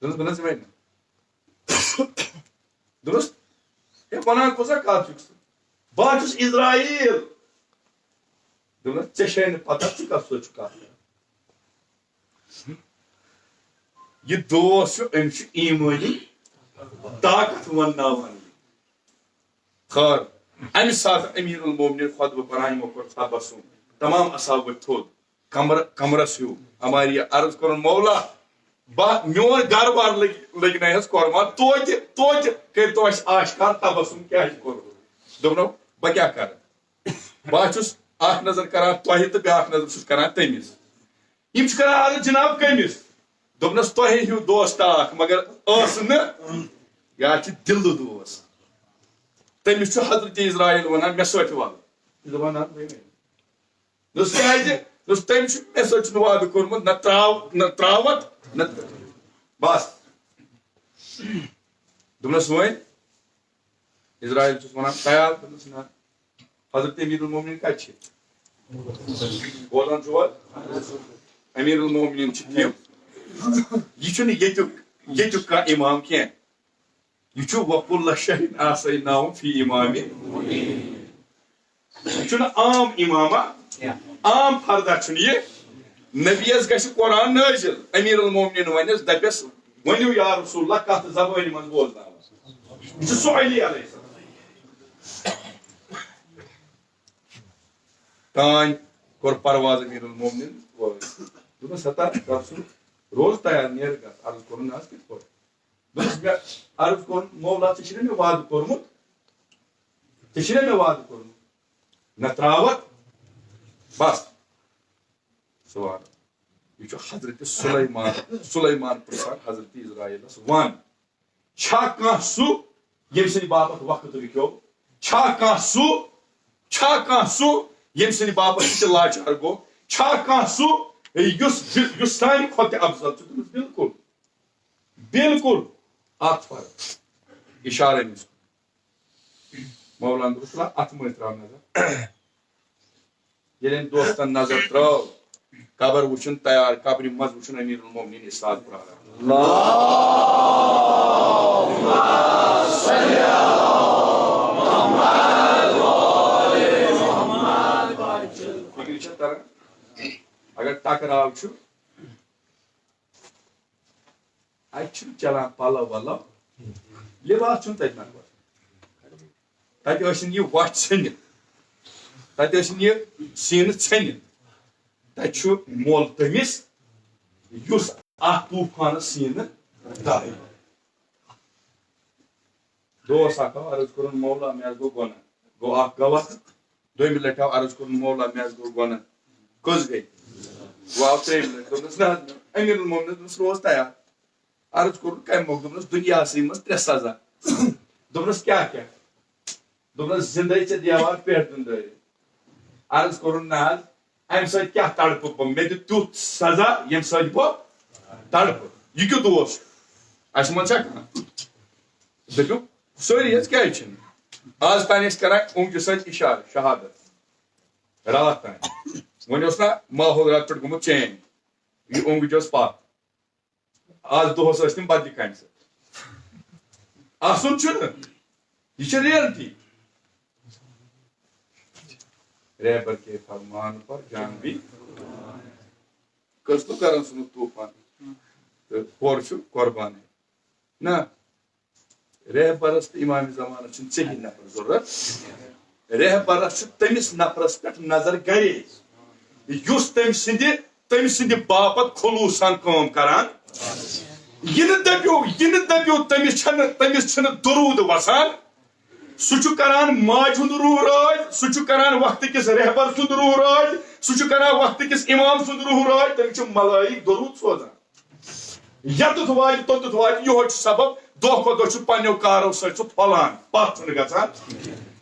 دوٚپنَس بہٕ نہ حظ یِمے نہٕ دوٚپنَس ہے وَنان کُس کَتھ چھُکھ ژٕ بہٕ حظ چھُس اسرائیل دوٚپنَس ژےٚ چھے نہٕ پتہ ژٕ کَتھ سۭتۍ چھُکھ کَتھ کران یہِ دوس چھُ أمِس چھُ ایٖمٲنی طاقت ونناوان خٲر امہِ ساتہٕ امیر المومنین خۄطبہٕ پران یِمو کوٚر تبسُم تمام اصحاب ؤتھۍ تھوٚد کمرس ہیوٗ ہمارِ یہِ عرض کوٚرُن مولا میون گرٕ بار لٔگنٲیہس قۄربان توتہِ کٔرۍتو اَسہِ آشکار تبسُم کیازِ کوٚرُو دوٚپنو بہٕ کیاہ کرٕ بہٕ چھُس اکھ نظر کران تۄہہِ تہٕ بیاکھ نظر چھُس کران تٔمِس یِم چھِ کران عرض جناب کٔمِس دوٚپنَس تۄہے ہیوٗ دوست اکھ مگر ٲس نہٕ یا چھِ دِلہٕ دوس تٔمِس چھُ حضرت اسرائیل وَنان مےٚ سۭتۍ وَل دَپان نہ دوٚپُس کیازِ دوٚپُس تٔمۍ چھُ مےٚ سۭتۍ چھُنہٕ وعدٕ کوٚرمُت نہ تراوَتھ نہ بس دوٚپنَس وۄنۍ اسرائیل چھُس وَنان تیار دوٚپنَس نہ حضرت امیر المومنین کَتہِ چھِ بوزان چھُو حظ امیر المومنین چھِ تِم یہِ چھُنہٕ ییٚتیُک کانٛہہ اِمام کینٛہہ یہِ چھُ وَقُلَّ شَیْءٍ آتَیْنَاهُ فِی اِمامٍ یہِ چھُنہٕ عام اِمامہ عام فردہ چھُنہٕ یہِ نبیَس گژھِ قرآن نٲزِل امیر المومنین وَنٮ۪س دَپٮ۪س ؤنِو یا رسول اللہ کتھ زبٲنۍ منٛز بوزناوَس یہِ چھُ سُہ علی علیہ السلام تانۍ کوٚر پرواز امیر المومنین دوٚپنَس ہتا رسول روز تیار نیرٕ گژھ عرض کوٚرُن نہ حظ کِتھ پٲٹھۍ دوٚپُس مےٚ عرض کوٚرُن مولا ژےٚ چھُنہ مےٚ وعدٕ کوٚرمُت نہ تراوَتھ بس سوال یہِ چھُ حضرت سُلیمان پرژھان حضرت اسرائیلس وَن چھا کانٛہہ سُہ ییٚمہِ سٕنٛدِ باپتھ وقت رُکیو چھا کانٛہہ سُہ ییٚمہِ سٕنٛدِ باپتھ تہِ لاچار گوٚو چھا کانٛہہ سُہ یُس سانہِ کھۄتہٕ تہِ افضل چھُ دوٚپُس بالکل اکھ فرق اِشارٕ أمِس مولانا دوٚپُس اتھ مٔنٛزۍ تراو نظر ییٚلہِ أمۍ دوستن نظر ترٲو قبر وٕچھُن تیار قبرِ منٛز وٕچھُن امیر المومنین اِستاد پراران فکرِ چھےٚ تران اگر ٹکراو چھُ اَتہِ چھُنہٕ چلان پلو ولو لباس چھُنہٕ تتہِ نفر تتہِ ٲسِنۍ یہِ وۄٹھ ژھیٚنِتھ تتہِ ٲسِنۍ یہِ سیٖنہٕ ژھیٚنِتھ تتہِ چھُ مول تٔمِس یُس اتھ طوٗفانس سیٖنہٕ ترٛایہِ دوس اکھ آو عرض کورن مولا مے گو گناہ گو اکھ گواہ دویمہِ لٹہِ آو عرض کورن مولا مے گو گناہ کٔژ گٔے گوٚو آو ترٛیٚیِمہِ لٹہِ دوٚپنس نہ حظ امیر المومنین دوٚپنس روز تیار عرض کورن کمہِ موقعہٕ دوٚپنس دُنیاہسٕے منٛز 3 سزا دوٚپنس کیٛاہ کیٛاہ دوٚپنس زندے ژےٚ دیوار پٮ۪ٹھ دیُن دٲرِتھ عرض کورن نہ حظ امہِ سۭتۍ کیٛاہ تڑپہٕ بہٕ مےٚ دِ تیُتھ سزا ییٚمہِ سۭتۍ بہٕ تڑپہٕ یہِ کیُتھ اوس اسہِ منٛز چھا کانٛہہ دٔپِو سٲری حظ کیٛازِ چھِنہٕ آز تانۍ ٲسۍ کران اونٛگجہِ سۭتۍ اِشارٕ شہادت راتھ تانۍ وۄنۍ اوس نا ماحول راتہٕ پٮ۪ٹھ گوٚمُت چینج یہِ اونٛگج ٲس پتھ آز دۄہس ٲسۍ تِم بدلہِ کامہِ سۭتۍ آسُن چھُنہٕ یہ چھِ ریلٹی رہبر کے فرمان پر جان بھی کس تو کرن سن طوفان تو پور چھُ قربان نہ رہبرس تو امام زمانس چھُنہٕ ژےٚ ہِوۍ نفر ضروٗرت رہبرس چھُ تٔمِس نفرس پٮ۪ٹھ نظر گرے یُس تٔمۍ سٕنٛدِ باپت خلوٗص سان کٲم کران یہِ نہٕ دٔپِو تٔمِس چھنہٕ درود وسان سُہ چھُ کران ماجہِ ہُنٛد روح راج سُہ چھُ کران وقتہٕ کِس رہبر سُنٛد روح راج سُہ چھُ کران وقتہٕ کِس امام سُنٛد روح راج تٔمِس چھِ ملٲیِک درود سوزان یتُتھ واتہِ توٚتُتھ واتہِ یِہوے چھُ سبب دۄہ کھۄتہٕ دۄہ چھُ پننیو کارو سۭتۍ سُہ پھۄلان پتھ چھُنہٕ گژھان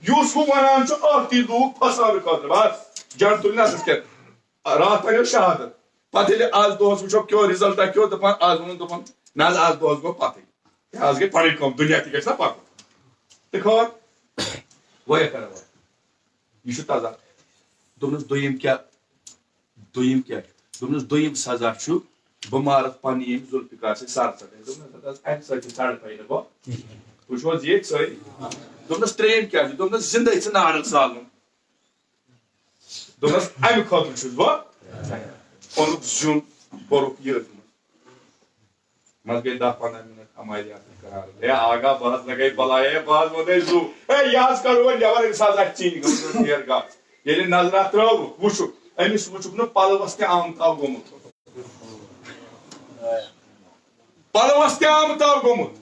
یُس ہُہ ونان چھُ ٲخری لوٗکھ پھساونہٕ خٲطرٕ بس جان تُلۍ نظر کیٛاہ راتھ اَنیو شہادت پتہٕ ییٚلہِ آز دۄہس وٕچھو کیٚو رِزلٹا کیٚو دپان آز ووٚنُن دوٚپُن نہ حظ آز دۄہس گوٚو پتہٕ آز گٔے پنٕنۍ کٲم دُنیا تہِ گژھِ نا پکُن تہٕ خٲر واریاہ کران یہ چھُ تضاد دوٚپنس دوٚیِم کیٛاہ دوٚپنس دوٚیِم سزا چھُ بہٕ مارتھ پننہِ ییٚمہِ ذوالفقار سۭتۍ سر ژٹٲے دوٚپنس حظ امہِ سۭتۍ چھِ سڑپے نہٕ بہٕ تُہۍ چھِو حظ ییٚتہِ سٲری دوٚپنس ترٛیٚیِم کیٛاہ چھُ دوٚپنس زندے ژٕ نارن زالُن دوٚپنس امہِ خٲطرٕ چھُس بہٕ اوٚنُکھ زیُن کوٚرُکھ یہِ منٛزٕ گٔے 10-15 منٹ عملیات کرار ہے آگاہ بہٕ حظ لگے بلایے بہٕ حظ ووٚنے زُو ہے یہِ حظ کرو وۄنۍ نٮ۪بر أمِس حظ آسہِ ژیٖنۍ گٔمٕژ ڈیر گاش ییٚلہِ نظرا ترٲوُکھ وٕچھُکھ أمِس وٕچھُکھ نہٕ پلوس تہِ آمتاو گوٚمُت پلوس تہِ آمتاو گوٚمُت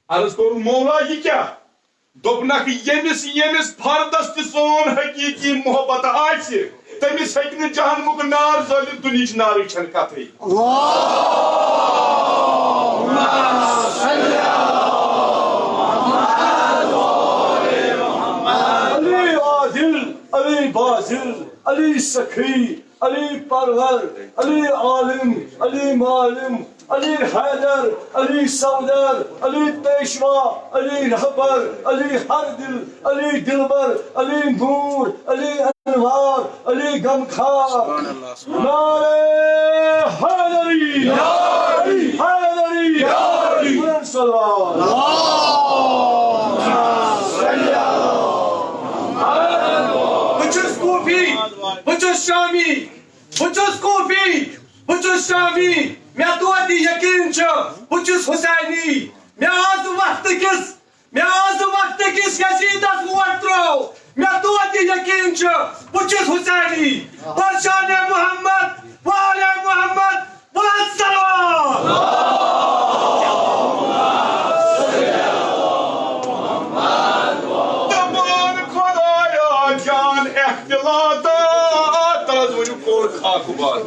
عرض کوٚرُن مولا یہِ کیٛاہ دوٚپنکھ ییٚمِس فردس تہِ سون حقیٖقی محبت آسہِ تٔمِس ہیٚکہِ نہٕ جہنمُک نار زٲلِتھ دُنہِچ نارٕچ چھنہٕ کتھٕے علی عادل علی بازل علی سخی علی پرور علی عالم علی معلم علی حیدر علی سودر علی پیشوا علی رہبر علی ہر دل علی دلبر علی نور علی انوار علی غمخوار نعرہ حیدری حیدری صلی بہٕ چھُس کوفی بہٕ چھُس شامی بہٕ چھُس کوفی بہٕ چھُس شامی مےٚ توتہِ یقیٖن چھُ بہٕ چھُس حُسینی مےٚ آز وقتہٕ کِس یزیٖدس ووٹ ترٛوو مےٚ توتہِ یقیٖن چھُ بہٕ چھُس حُسینی پرشانِ محمد والے محمد دپان خۄدایا جان اختلاطات حظ ؤنِو کوٚر خاکہٕ باد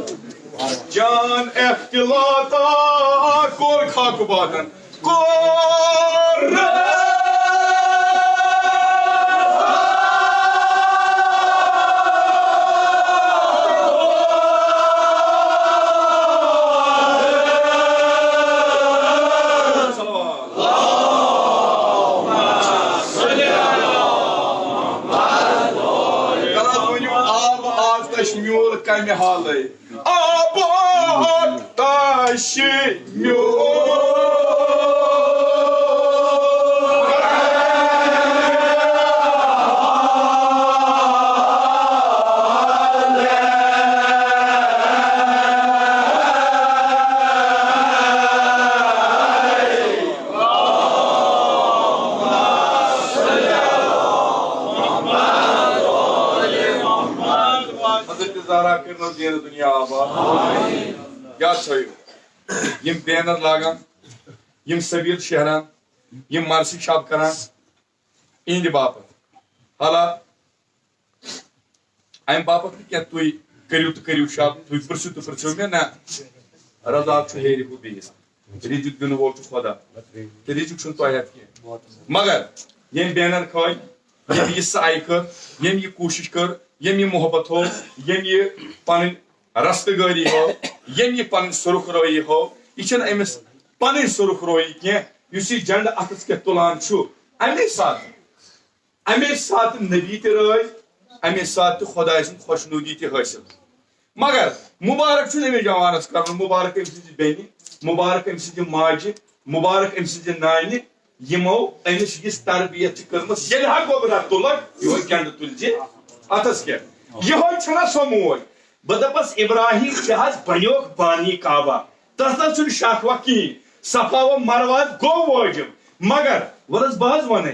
جان اختلاطات کوٚر خاکہٕ بادن کوٚر میول کمہِ حالے آباد تاشہِ میول دنیا آباد کیا تھٲیِو یِم بینر لاگان یِم سبیٖل شہران یہ مرسی شب کران اہند باپت حالا ام باپت کی تھی کرو تو کرو شب تھی پرسو تو پرسو مے نا رضا ہیر ہو بیس رزق دن وول خدا تو رزق چھ تہ کی مگر یم بینر کھائی یم یہ سائی کر یم یہ کوشش کر یم یہ محبت ہو یم یہ پن رستگاری ہو یم یہ پن سرخ روی ہو یہ امس پن سرخ روی کی اس یہ جنڈ اتس کے تلان امے سات نبی تہ رائے امے سات خدا سن خوشنودی تہ حاصل مگر مبارک امس جوانس کرن مبارک ام سز بین مبارک ام سز ماجہ مبارک ام سز نانہ یمو امس یہ تربیت کرمس یل ہکو بہ تلک یہ گنڈ تلزِ اتس کے یہ چھنا سو موج بدپس ابراہیم جہاز بنیوک بانی کعبہ تس نہ چھ شاخوا کہین صفا و مروہ گو واجب مگر ولس بہت ونے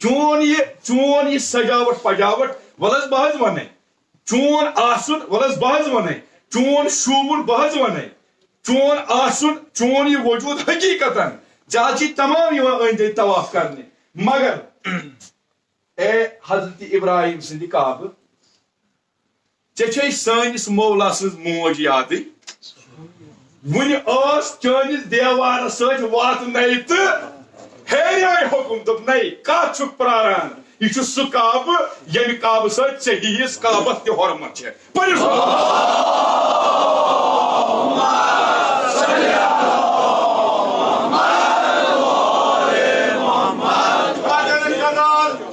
چون یہ سجاوٹ پجاوٹ ولس بہت ونے چون آسن ولس بہت ونے چون شوبن بہت ونے چون آسن چون یہ وجود حقیقتا چاچی تمام یہ اند طواف کرنے مگر اے حضرت ابراہیم سندی کعبہ ژے سانس مولا سن موج یاد ون چانس دیوار ست وات نئی تو ہیرے حکم دپ نئی کت پراران یہ سہ کعبہ یم کعبہ ست ژےٚ کعبس تہ حرمت پٔرِو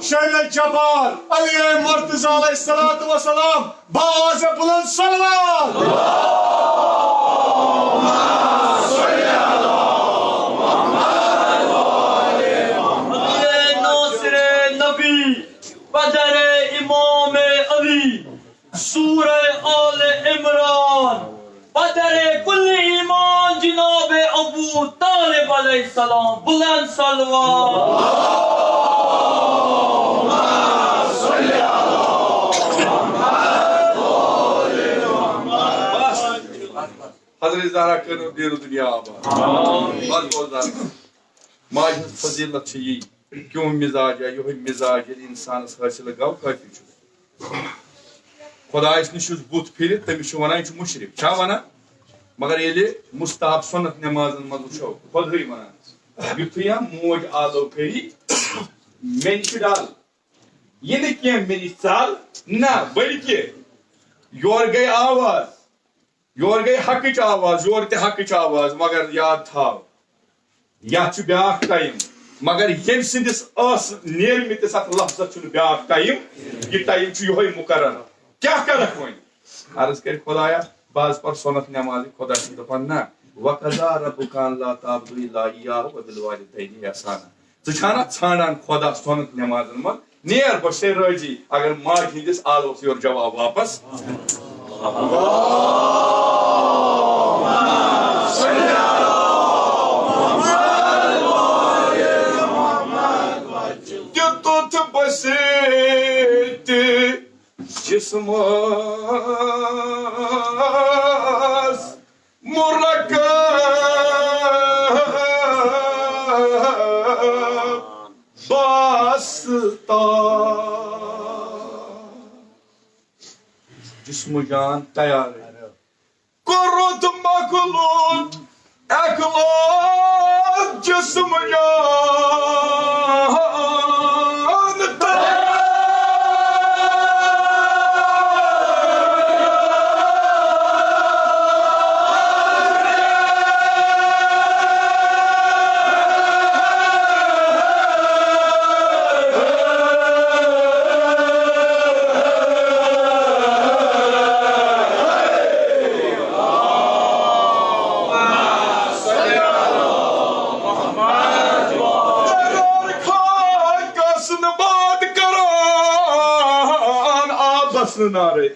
شیل جبار علی مرتضی علیہ الصلوۃ والسلام باز بلند صلوات بدر امام علی سورہ آل عمران بدر کل ایمان جناب ابو طالب علیہ السلام بلند صلوات حضرت زہرا کرو دیر دنیا آباد ماج ہز فضیلت یہ کیوں مزاج ہے یہ مزاج انسانس حاصل گو کافی خدائس نش بت پھر تمس ونان یہ مشرک چھا ونان مگر یل مستحب سنت نمازن مز وچھو خدای ونان یتھے موج آلو کری مے نش ڈال یہ کی مے نش ژال نہ بلکہ یور گئی آواز یور گئی حقچ آواز یور تہ حقچ آواز مگر یاد تھاو یہ بیاکھ ٹائم مگر یم سندس نیرمتس ات لفظس بیاکھ ٹائم یہ ٹائم یہ مقرر کیا کرک ون عرض کر خدایا بعض پر سنت نماز خدا دپان نا وقضا ربک الا تعبدوا الا اياه وبالوالدين احسانا ژھانا ژھانڈان خدا سنت نمازن من نیر بشے راضی اگر ماج ہندس آلوس یور جواب واپس بسیت جسم مرکب باستا جسم جان تیار ہے کرت مخلوط اخلاق جسم جان نارے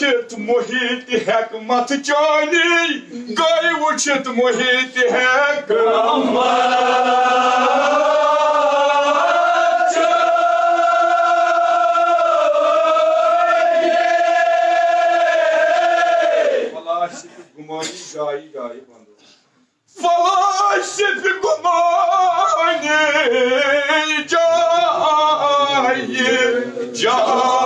وچھت محیط حکمت چانی گئی وچھت محیط گمانی جائی جائی بندو فلاسف گمانی جائی جائی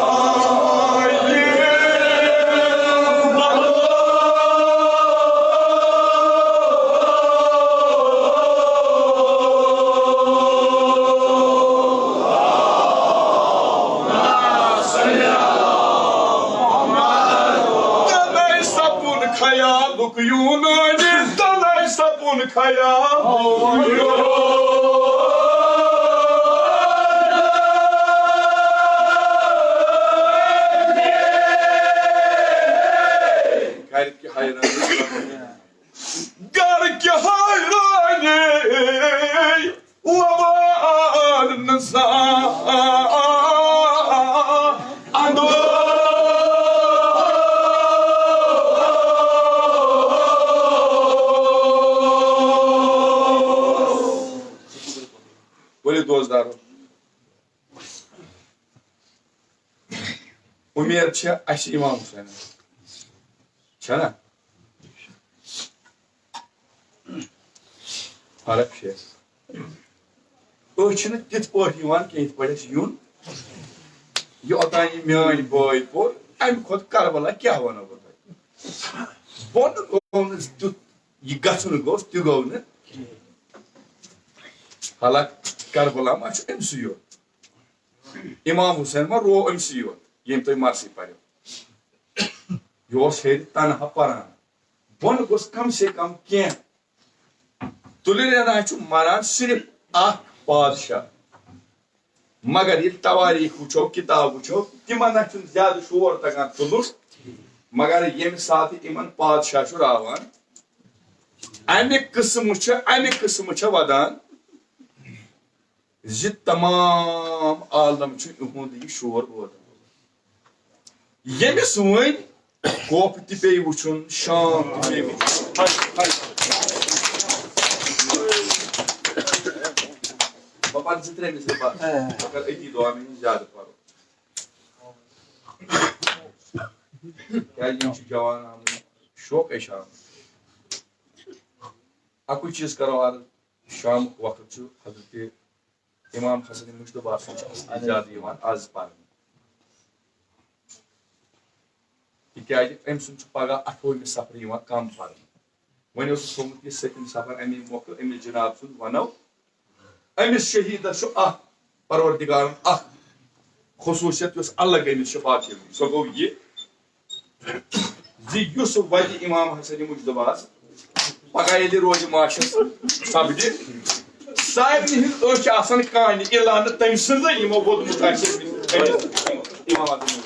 خیالک یونانی تنائی سپن خیال گھر کی حیرانی وبار دوستدارو امید چھ اس امام حسین چھنا فرق چھ چھنہ تِتھ پٲٹھۍ یِوان کینٛہہ یِتھ پٲٹھۍ اَسہِ یُن یہِ اوٚتانۍ یہِ میٛٲنۍ بٲے پوٚر اَمہِ کھۄتہٕ کربلا کیٛاہ وَنو بہٕ تۄہہِ بۄنہٕ گوٚو نہٕ تیُتھ یہِ گژھُن گوٚژھ تہِ گوٚو نہٕ حالانکہ کربلا ما چھُ أمسٕے یوت امام حسین ما رو أمسٕے یوت ییٚمۍ تۄہہِ مرثی پریو یہِ اوس ہیٚرِ تنہا پران بۄنہٕ گوٚژھ کم سے کم کینٛہہ تُلِرٮ۪نا چھُ مران صرف اکھ بادشاہ مگر ییٚلہِ تواریٖخ وٕچھو کِتاب وٕچھو تِمن نہ چھُنہٕ زیادٕ شور تگان تُلُن مگر ییٚمہِ ساتہٕ یِمن بادشاہ چھُ راوان امہِ قٕسمہٕ چھِ ودان زِ تمام عالم چھُ یِہُنٛد یہِ شور بوزان ییٚمِس وۄنۍ خوف تہِ پیٚیہِ وٕچھُن شام تہِ پیٚیہِ وٕچھُن بہٕ پرٕ 2-3 مِثال بہٕ کرٕ أتی دعا مےٚ نِش زیادٕ پرُن کیٛازِ یِم چھِ جوان آمٕتۍ شوقے چھِ آمٕتۍ اکُے چیٖز کرو عرض شامُک وقت چھُ حضرت امام حسن مجتبیٰ سُنٛد چھُ اصلی زیادٕ یِوان آز پرنہٕ تِکیٛازِ أمۍ سُنٛد چھُ پگاہ 28مہِ سفرٕ یِوان کم پرنہٕ وۄنۍ اوسُس تھوٚمُت یہِ 7مہِ سفر اَمے موقعہٕ أمِس جناب سُنٛد وَنو أمِس شہیٖدس چھُ اکھ پروردِگارن اکھ خصوٗصیت یۄس الگ أمِس چھِ باسیمٕژ سۄ گوٚو یہِ زِ یُس وتہِ امام حسن مجتبیٰ پگاہ ییٚلہِ روزِ معاشس سپدِ سارنٕے ہٕنٛز أچھ آسان کانہِ اِلا نہٕ تٔمۍ سٕنٛزٕے یِمو ووٚدمُت آسہِ امام حسن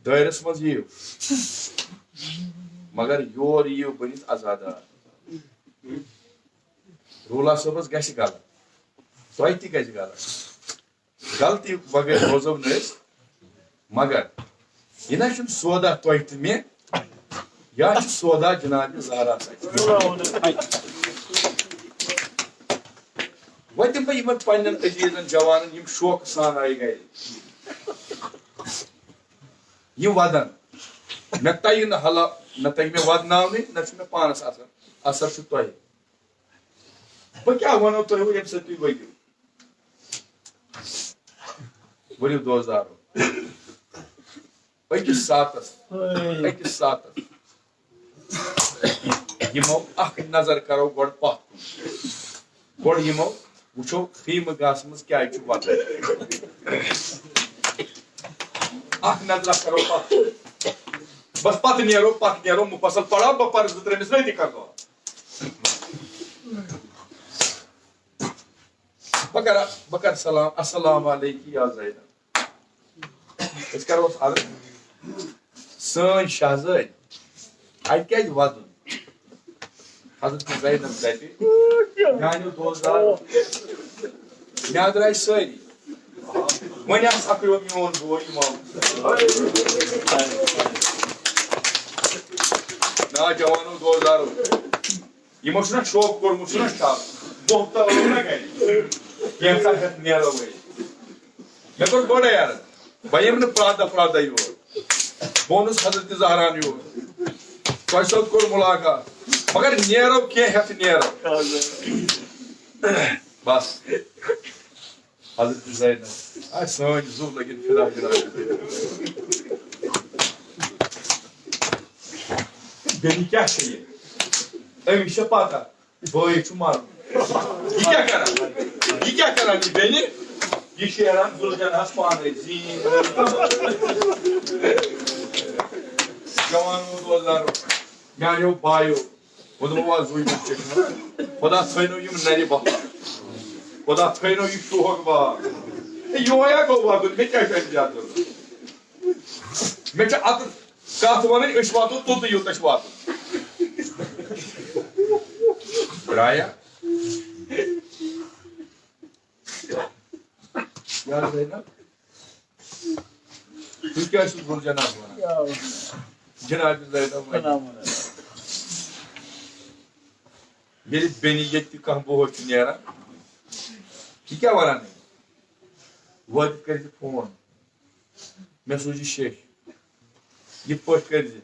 دٲیرس منٛز یِیِو مگر یور یِیِو بٔنِتھ آزادار رولا صٲبس گژھِ غلط تۄہہِ تہِ گژھِ غلط غلطی بغٲر روزو نہٕ أسۍ مگر یہِ نہ چھُنہٕ سودا تۄہہِ تہٕ مےٚ یا چھُ سودا جنابِ زہرا سۭتۍ وۄنۍ دِمہٕ بہٕ یِمن پننٮ۪ن عزیٖزن جوانن یِم شوقہٕ سان آیہِ گرِ یہِ ودن مےٚ تگہِ نہٕ حلا نہ تگہِ مےٚ ودناونٕے نہ چھُ مےٚ پانس اثر اثر چھُ تۄہہِ بہٕ کیٛاہ وَنو تۄہہِ ییٚمہِ سۭتۍ تُہۍ ؤگِو ؤلِو دوستدارو أکِس ساتس یِمو اکھ نظر کرو گۄڈٕ پتھ کُن گۄڈٕ یِمو وٕچھو خیٖمہٕ گاسہٕ منٛز کیٛازِ چھُ وَدان اکھ نظرا کرو پتھ بس پتہٕ نیرو مُفصل پڑھو بہٕ پرٕ 2-3 رٔتی کرو بہٕ کرٕ سلام السلام علیکم یا زینب أسۍ کروس عرض سٲنۍ شہزٲدۍ اتہِ کیٛازِ ودُن حضرت زینب زیتی میانیو دوزدار مےٚ درٛاے سٲری وۄنۍ آسہِ اکیو میون بوے اِمام نا جوانو دوزدارو یِمو چھُنہ شوق کوٚرمُت چھُنہ ٹھاپ بوٚہ ٲو نہ گرِ کینٛژھا ہٮ۪تھ نیرو وۄنۍ مےٚ کوٚر گۄڈَے عرض بہٕ یِمہٕ نہٕ پرٛادہ یور بہٕ ووٚنُس حضرت زہران یور تۄہہِ سۭتۍ کوٚر مُلاقات مگر نیرو کینٛہہ ہٮ۪تھ نیرو بس حضرت زینب آسہِ سٲنۍ زُو لٔگِتھ فِدا جِناب بیٚیہِ کیٛاہ چھِ یہِ أمِس چھےٚ پتہ بٲے چھُ مرُن یہِ کیٛاہ کران یہِ بیٚنہِ یہِ شیران زُلجناہس پانے زیٖن جوانو دوزدارو میانیو بایو ووٚنمو زُوۍ مےٚ چٔکمہٕ خۄدا تھٲینو یِم نرِ بہار خۄدا تھٲینو یہِ شوہُک بہار یویا گوٚو واتُن مےٚ کیٛاہ چھُ اَمہِ زیادٕ ضروٗرت مےٚ چھِ اَتھ کتھ وَنٕنۍ أسۍ واتو توٚتُے یوٚت اَسہِ واتُن رایا یار زینب تُہۍ کیٛاہ چھِو زُلجناہس وَنان جناب زینب ییٚلہِ بیٚنہِ ییٚتہِ تہِ کانٛہہ بوج چھُ نیران یہِ کیٛاہ وَنان وٲتِتھ کٔرۍزِ فون مےٚ سوٗزِ شیٚش یِتھ پٲٹھۍ کٔرۍزِ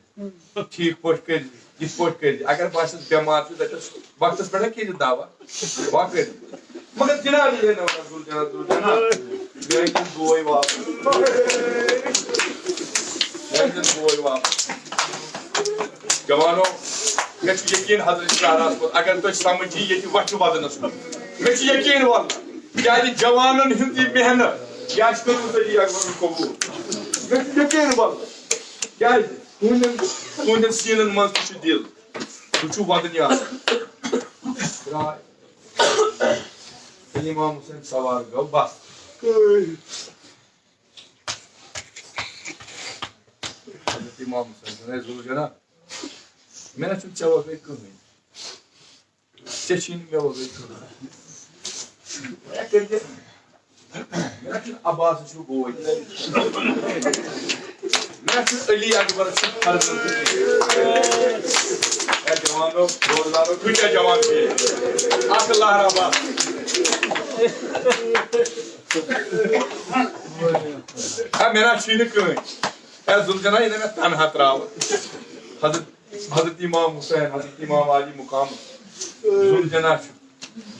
ٹھیٖک پٲٹھۍ کٔرۍزِ یِتھ پٲٹھۍ کٔرۍزِ اگر باسٮ۪س بٮ۪مار چھُ دَپٮ۪س وقتس پٮ۪ٹھ کھیٚیہِ دوا وا کٔرِتھ مگر جناب زینب میٛٲنۍ بوے واپس بوے واپس جوانو مےٚ چھُ یقیٖن حضرت شاہراہس پٮ۪ٹھ اگر تُہۍ سمجھ یی ییٚتہِ وَتھِ وَدنَس منٛز مےٚ چھُ یقیٖن وَلہٕ کیٛازِ جوانن ہُنٛد یہِ محنت یہِ آسہِ کٔرمٕژ علی اکبرن قبوٗل مےٚ چھُ یقیٖن وَلہٕ کیٛازِ تُہنٛدٮ۪ن سیٖنن منٛز تہِ چھُ دِل تُہۍ چھِو وَدنہِ آسان درٛاے ییٚلہِ اِمام حُسین سوار گوٚو بس حضرت اِمام حُسین ہے زُلجنا مےٚ نہ چھُنہٕ ژےٚ وَغٲر کٕہٕنۍ ژےٚ چھی نہٕ مےٚ وَغٲر کٕہٕنۍ مےٚ نہ چھُنہٕ عباس چھُ بوے مےٚ نہ چھُنہٕ علی اکبر چھُ فرزند جوانو روزدارو کۭتیاہ جوان چھِ اکھ لہر عباس مےٚ نہ چھی نہٕ کٕہٕنۍ ہے زُلجنا یہِ نہ مےٚ تنہا تراوٕ حضرت امام حسین حضرت امام علی مقام زُلجنا چھُ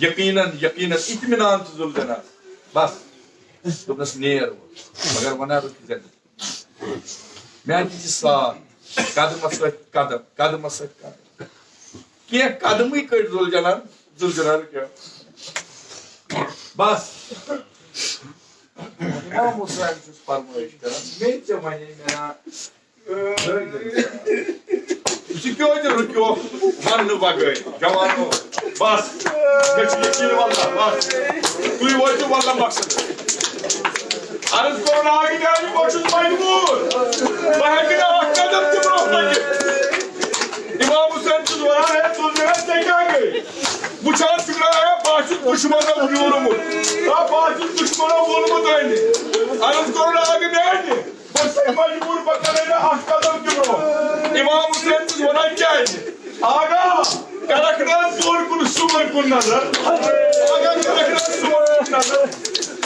یقیٖنن اطمینان چھُ زُلجنا بس دوٚپنس نیر مگر وَنا رُکِزٮ۪ن مےٚ دِژِ ساتھ قدمس سۭتۍ قدم کینٛہہ قدمٕے کٔڑۍ زُلجنا رُکیو بس امام حسین چھُس فرمٲیش کران مےٚ ژےٚ وَنے ژٕ کیٛازِ رُکیو وننہٕ بغٲر جوانو بس مےٚ چھُ یقیٖن واللہ بس تُہۍ وٲتِو واللہ مقصد عرض کوٚرُن آگے بہٕ چھُس مجبوٗر بہٕ ہٮ۪کہٕ نہٕ اکھ قدم تہِ برٛونٛہہ پٔکِتھ امام حُسین چھُس وَنان ہے زُلجنا ژےٚ کیٛاہ گٔے وٕچھان چھُکھ نہ ہے بہٕ چھُس دُشمنو بیوٗرمُت بہٕ چھُس دُشمنو ووٚنمُت أنہِ عرض کوٚرُن آگے بہٕ چھُس مجبوٗر بہٕ کَرے نہٕ اکھ قدم تہِ برٛونٛہہ امام حُسین چھُس وَنان کیٛازِ آگا کرکھ نہٕ ژوٚر کُن صُبحن کُن نظر آگا کرکھ نہٕ صُبحن کُن نظر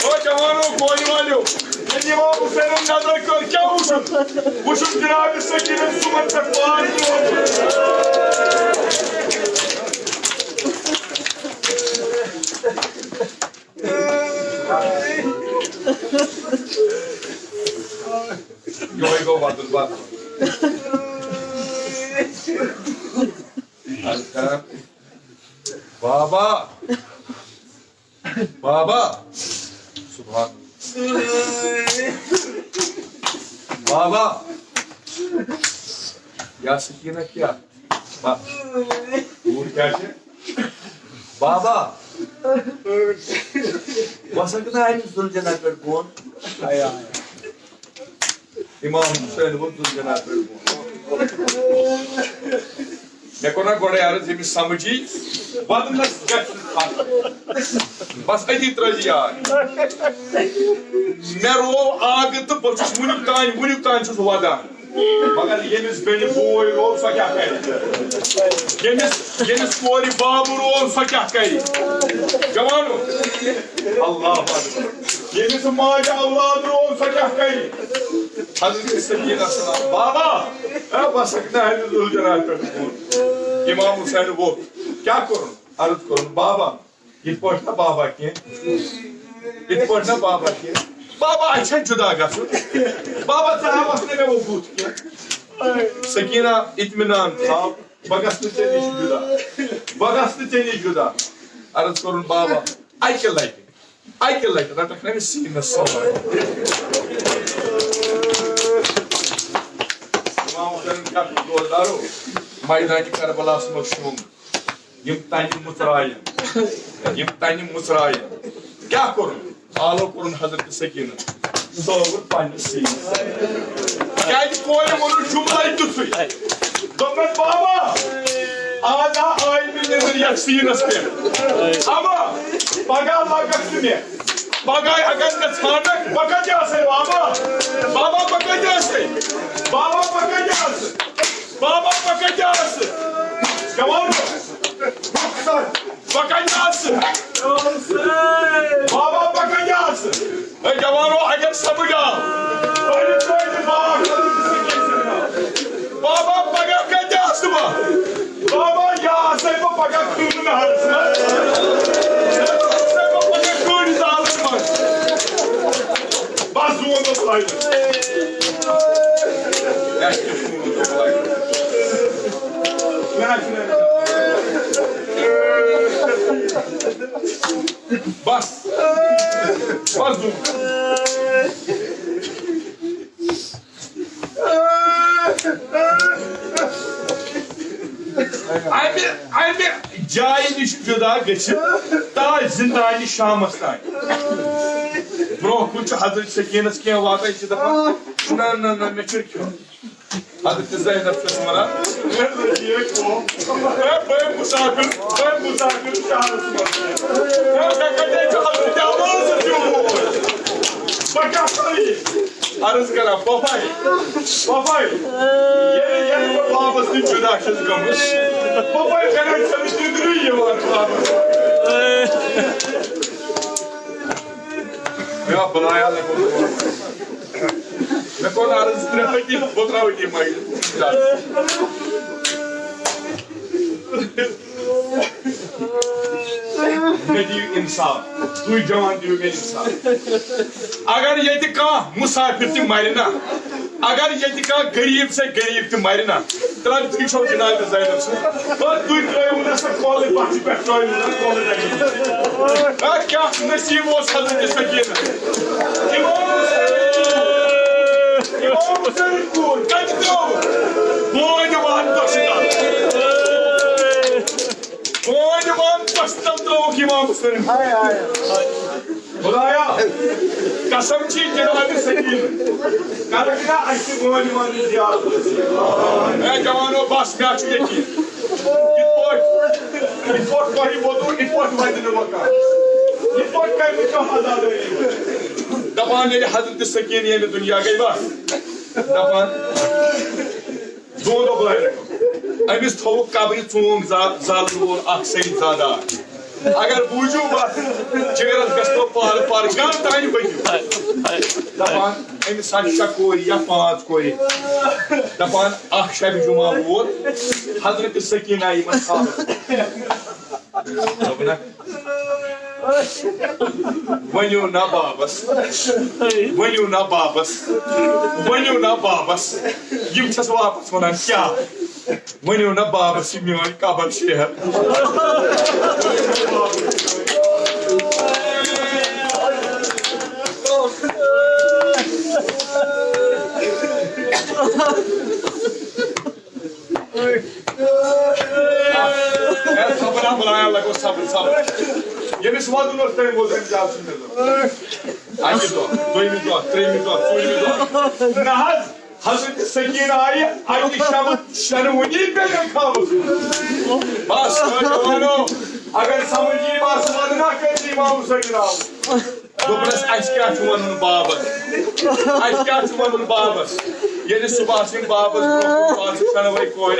او جوانو کورِ والیو ییٚلہِ امام حُسینن نظر کٔر کیٛاہ وُچھُن جناب سکیٖنن صُبحن پٮ۪ٹھ پاے یہوے گوٚو وَدُن بابا سبحان بابا یا سکینہ کیا کیا بابا وسکنا زُلجنا پٮ۪ٹھ بۄن امام حُسین ووٚن زُلجنا پٮ۪ٹھ بۄن میں کور نا گوڑے عرض یمس سمجھی ودنس بس اتی ترجی یاد میں رو آگ تو بہت ونیک تان چھس ودان مگر یمس بینہِ بوے رو سۄ کیٛاہ کرِ یمس کورِ بابہٕ رو سۄ کیٛاہ کرِ جوانو اللہ اکبر یمس ماجہِ اولاد رو سۄ کیٛاہ کرِ حضرت سکینہ سلام بابا بس ہیٚکہِ نہٕ حضرت ذوالجلال پٮ۪ٹھ بوٗزِتھ امام حسین ووٚتھ کیٛاہ کوٚرُن عرض کوٚرُن بابا یِتھ پٲٹھۍ نا بابا کینٛہہ بابا اَسہِ چھا جُدا گژھُن بابا ژٕ ہاوَس نہٕ مےٚ ووٚبوٗت کینٛہہ سکینہ اطمینان تھاو بہٕ گژھٕ نہٕ ژےٚ نِش جُدا عرض کوٚرُن بابا اَکہِ لٹہِ رٹکھ نا مےٚ سیٖنس سوال امام حسین کیٛاہ روزدارو میدانہِ کربلاہس منٛز شوٚنٛگ یِم تنہِ مُژرایَن کیٛاہ کوٚرُن آلو کوٚرُن حضرت سکینہ صٲبُر پننِس سیٖنس کیٛازِ کورِ ووٚنُن جملے تیُتھُے دوٚپمَس بابا آز آے مےٚ نظر یتھ سیٖنس پٮ۪ٹھ اما پگاہ لگکھ ژٕ مےٚ پگاہ اگر مےٚ ژھانڈکھ بہٕ کتہِ آسے بابا بہٕ کتہِ آسے بابا بہٕ کتہِ آسہٕ جوانو بہٕ کتہِ آسہٕ بابا بہٕ کتہِ آسہٕ اے جوانو اگر سمجھ آو بابا پگاہ کتہِ آسہٕ بہٕ بابا یا آسے بہٕ پگاہ کٲنہٕ محلس منٛز آسے بہٕ پگاہ کٲنہٕ زالس منٛز بس زون اوس لٲگِتھ بس زون امہِ جایہِ نِش جُدا گٔژھِتھ تاج زندانی شامس تانۍ برونٛہہ کُن چھُ حضرت سکینس کینٛہہ واتان یہِ چھِ دپان نہ مےٚ چھُنہٕ کھیوٚن حضرت زینب چھس ونان بہٕ مُسافِر شہرس منٛز مےٚ کتے چھُ حضرت عباس بہٕ کیٛاہ کرٕ عرض کران پوپاے ییٚلہِ بہٕ بابس نِش جُدا چھس گٔمٕژ پوپاے کران چھنہٕ نِندرٕے یِوان بابس مےٚ بنایا مےٚ کوٚر عرض 3 ہٹی بہٕ تراوٕ یہِ مٔلۍ مےٚ دِیِو اِنصاف تُہۍ جوان دِیِو مےٚ اِنصاف اگر ییٚتہِ کانٛہہ مُسافِر تہِ مرِ نا اگر ییٚتہِ کانٛہہ غریٖب سے غریٖب تہِ مرِ نا ترٛٲوِو تُہۍ چھو جناب زینب صٲب تُہۍ ترٛٲیِو نہٕ سۄ کۄلہٕ بَٹھِ پٮ۪ٹھ ترٛٲیِو نہٕ کۄلہٕ کیٛاہ نصیٖب اوس حضرت سکینہ امام حسین کوٗر کتہِ ترٛووُکھ بونہِ وانتس تل ترٛووُکھ امام حسین خدایا قسم چھی جناب سکینہ کرکھ نا اسہِ بونہِ وانہِ زیادٕ اے جوانو بس مےٚ چھُ یقیٖن یِتھ پٲٹھۍ تۄہہِ ووتوٕ یِتھ پٲٹھۍ واتہِ نہٕ وۄنۍ کانٛہہ یِتھ پٲٹھۍ کرِ نہٕ کانٛہہ عزادٲری دپان ییٚلہِ حضرت سکینہ ییٚلہِ دُنیا گٔے بس دپان دۄن دۄہ أمِس تھوٚوُکھ قبرِ ژوٗنٛگ زالن وول اکھ سید زادہ اگر بوٗزِو بس جگرس گژھنو پارٕ گرٕ تانۍ ؤتِو دپان أمِس ہا 6 کورِ یا 5 کورِ دپان اکھ شبِ جمعہ ووت حضرت سکینہ یِمن خالس ؤنِو نا بابس یِم چھس واپس ونان کیٛاہ ؤنِو نا بابس یہِ میون قبر شیہر بنایا لگو صبر ییٚمِس وَدُن اوس تٔمۍ ووت أمِس زیادٕ چھُنہٕ نظر اَکہِ دۄہ دوٚیمہِ دۄہ ترٛیٚیمہِ دۄہ ژوٗرمہِ دۄہ نہ حظ حضرت سکین آئی اکی شب شنونی پہ کھاؤ بس جوانو اگر سمجھی بس ودنا کر امام حسین آو دوپنس اس کیا چھ ونن بابس اس کیا چھ ونن بابس ییٚلہِ صبح سٕنٛدۍ بابس برونٛہہ کُن شنوٲے کورِ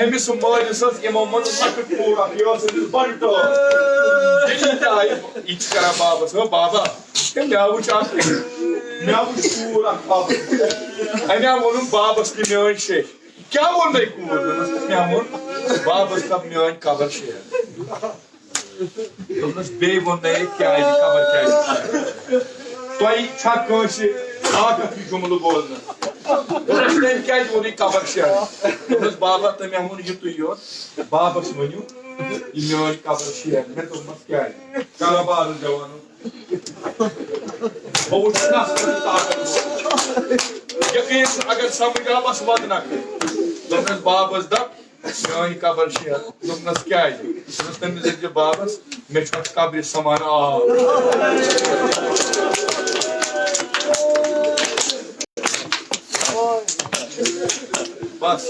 أمِس مٲلِس ٲس یِمو منٛز لۄکٕٹ کوٗر اکھ یہِ ٲس أمِس بٔڑ ٹٲل یہِ تہِ آیہِ یہِ چھِ کران بابس بابا مےٚ وٕچھ اکھ کوٗر اکھ بابس أمۍ ووٚنُن بابس تہِ میٲنۍ شیٚچھ کیٛاہ ووٚن تۄہہِ کوٗر دوٚپنس مےٚ ووٚن بابس کَپ میٲنۍ قبر شیر دوٚپنس بیٚیہِ ووٚن تۄہہِ کیٛازِ قبر کیٛازِ تۄہہِ چھا کٲنٛسہِ طاقت یہِ جملہٕ بولنس دوٚپنس تٔمۍ کیٛازِ ووٚن یہِ قبر شیر دوٚپنس بابا تٔمۍ ووٚن یِتُے یوت بابس ؤنِو یہِ میٲنۍ قبر شیر مےٚ دوٚپمس کیٛازِ کرو بارٕ جوانو بہٕ وٕچھُس نفرس طاقت یقیٖن اگر سمجھ آو بس ودنکھ دوٚپنس بابس دپ میٲنۍ قبر شیر دوٚپنس کیٛازِ دوٚپنس تٔمِس دٔپزِ بابس مےٚ چھُ اتھ قبرِ سمان آب بس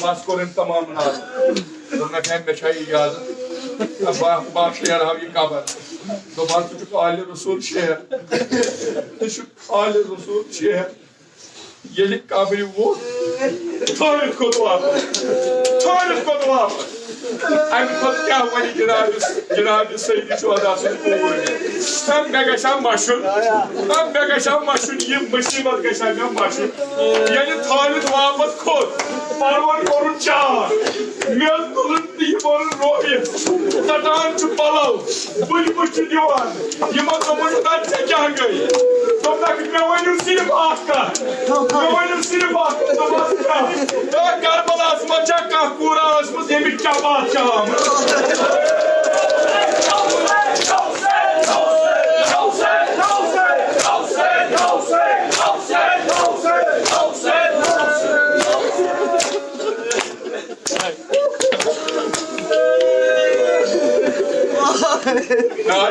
بس کوٚر أمۍ تمام ناز دوٚپنکھ ہے مےٚ چھا اجازت بہٕ شیرہاو یہِ قبر دوٚپہس ژٕ چھُکھ آلِ رسوٗل شیر ژٕ چھُکھ آلِ رسوٗل شیر ییٚلہِ قبرِ ووٚتھ ژھٲنٛڈِتھ کھوٚت واپس امہِ کھۄتہٕ کیٛاہ وَنہِ جناب سیدی شہدا سٕنٛز کوٗر مےٚ گژھِ ہا مشُن مےٚ گژھِ ہا مشُن یہِ مُصیبت گژھِ ہا مےٚ مشُن ییٚلہِ ژھٲنٛڈِتھ واپس کھوٚت پرون کوٚرُن چار مےٚ تُلُن تہٕ یہِ کوٚرُن رویِتھ ژٹان چھُ پلو بُلبُل چھُ دِوان یِمن دوٚپُن تتہِ ژےٚ کیٛاہ گٔے دوٚپنکھ مےٚ ؤنِو صرف اکھ کتھ مےٚ ؤنِو صرف اکھ کتھ دوٚپمس کیٛاہ کربلاہس منٛز چھا کانٛہہ کوٗرا ٲسمٕژ ییٚمِچ چپات چھِ آمٕژ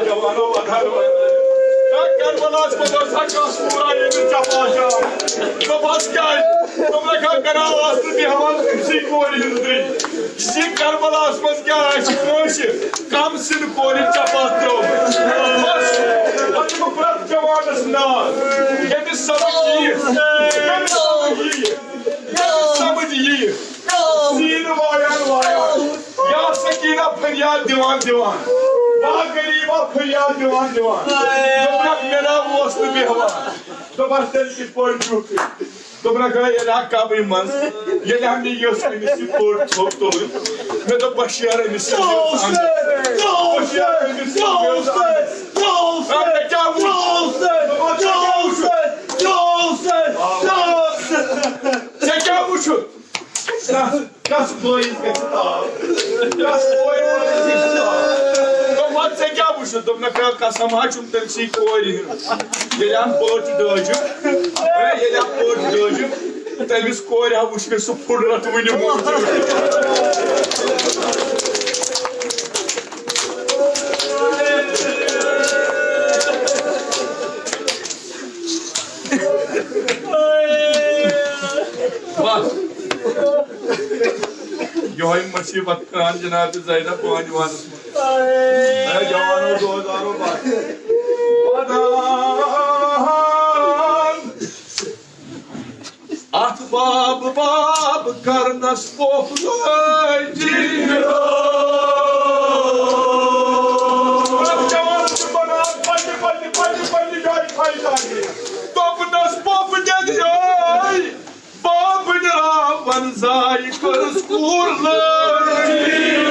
جوانو کربلاہس منٛز ٲسا کانٛہہ کوٗرا ییٚمِچ چپات چھِ آمٕژ دوٚپہس کیٛازِ دوٚپنکھ گرا ٲس نہٕ بیٚہوان أمسٕے کورِ ہٕنٛزٕے یہِ کربلاہس منٛز کیٛاہ آسہِ کٲنٛسہِ کم سٕنٛدِ کورِ چپات ترٛٲومٕژ پتہٕ دِمہٕ پرٛٮ۪تھ جوانس ناز ییٚمِس سمجھ یِیہِ سیٖنہٕ وایان یا سکیٖنہ فریاد دِوان با غریٖبا فریاد دِوان دوٚپنکھ مےٚ ناو اوس نہٕ بیٚہوان دوٚپہس تیٚلہِ کِتھ پٲٹھۍ چھُکھ دوٚپنکھ ییٚلہِ ہا قبرِ منٛز ییٚلہِ ہا مےٚ یژھ أمِس یہِ پٔٹ تھوٚپ تُلٕنۍ مےٚ دوٚپ بہٕ شیرٕ أمِس ژےٚ کیٛاہ وٕچھُتھ کس بٲیِس گژھِ تاو کس کورِ گژھِ تاو دوٚپمس ژےٚ کیٛاہ وٕچھُتھ دوٚپنکھ قسم ہا چھُم تٔمسٕے کورِ ہٕنٛز ییٚلہِ ہم پٔٹ ڈٲجِم تٔمِس کورِ ہا وٕچھ مےٚ سُہ پھُٹرت وٕنہِ یہوے مصیبت کران جناب زینب بانوانس منٛز جوانو دوزارو اتھ باب کرنس جوانن چھُ بنان پننہِ جایہِ خایداری دوٚپنس پوٚپ دِیے بابن راون زاے کٔرٕس کوٗر لٲڑی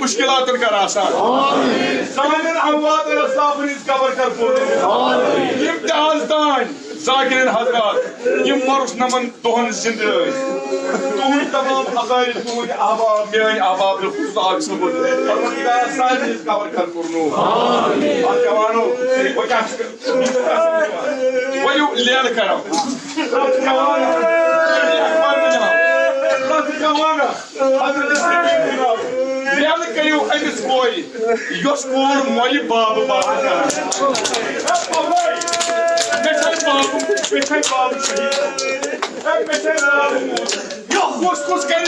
مشکلات کر آسان سانن اموات رسافن قبر کر پورے یم تہ تان ذاکرین حضرات یم مرس نمن دہن زندہ تہن تمام عقائد تہن احباب میان احباب خصوص سبود پروردگار سارے قبر کر پورنو آمین جوانو وہ لیل کرو جوانو لیل کریو امس کوئی یس کور مول باب باب باب کس کس کر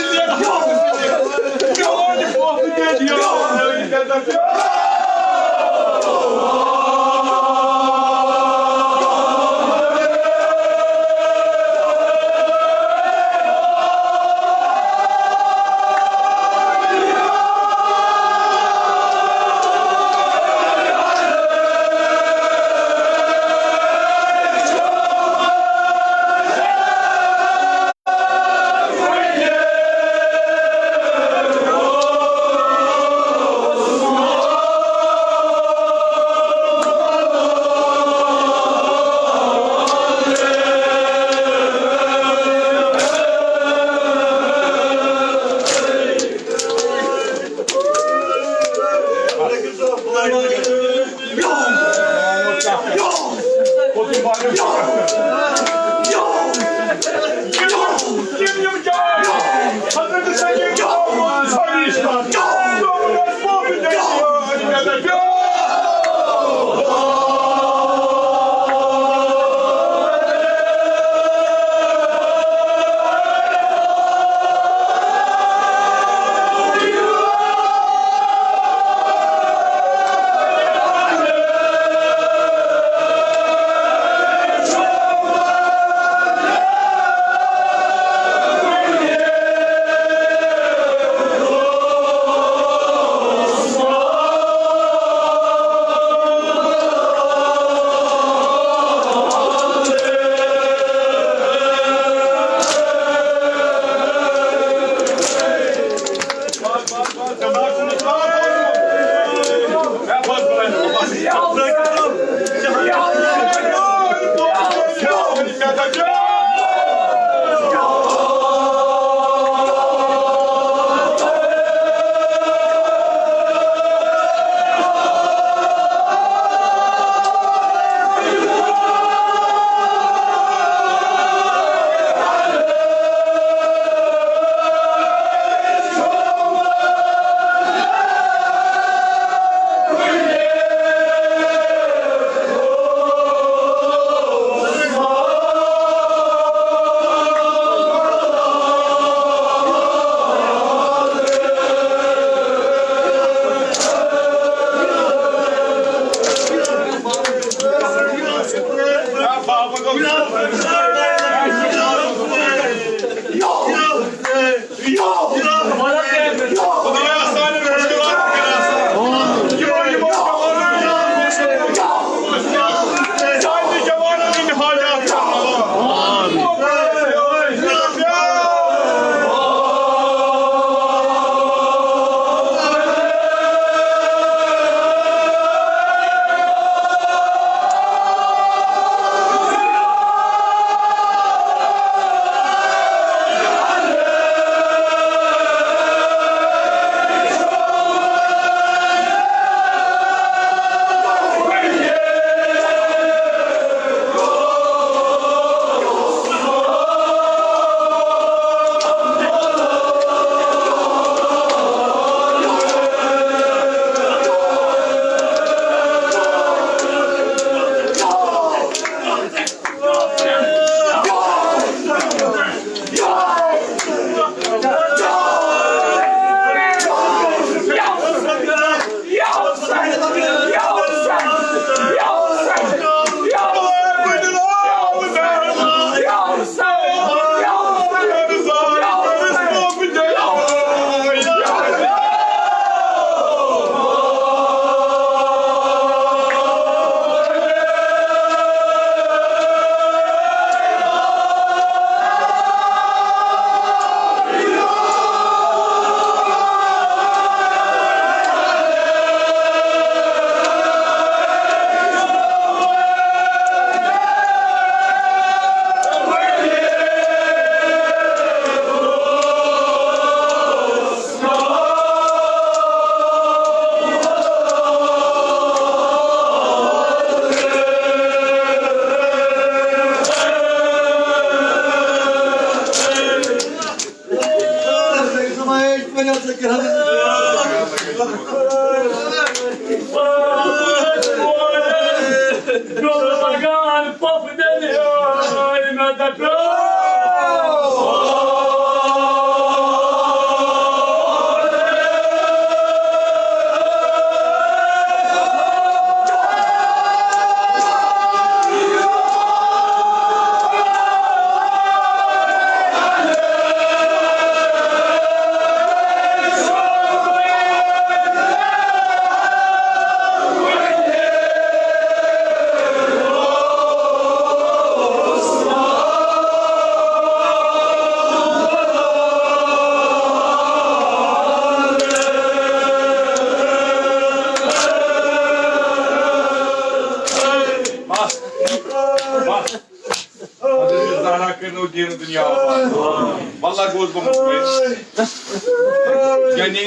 یعنی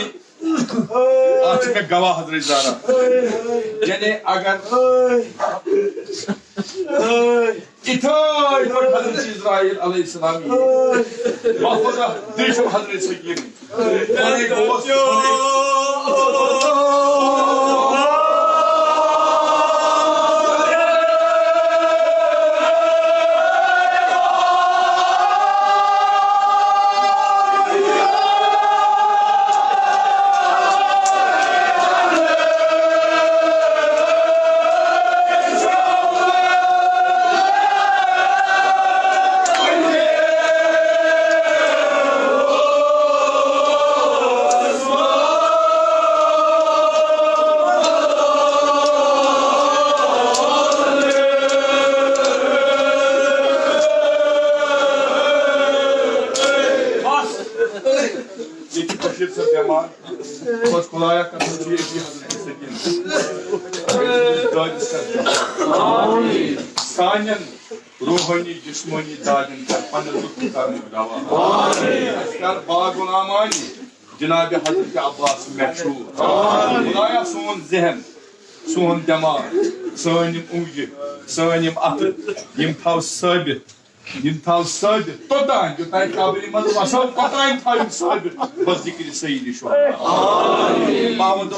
آج میں گواہ حضرت زہرا یعنی اگر اتھائی پر حضرت اسرائیل علیہ السلام محفوظہ دیشو حضرت سکیم سانین روحانی جسمانی دادن کر پن لطف کرنے گواہ کر با غلامانی جناب حضرت عباس محشور خدایا سون ذہن سون دماغ سانم انگجہ سانم اتھ یم تھو ثابت توتان یوتان قابری من وسو توتان تھو ثابت بس ذکر سید شو محمد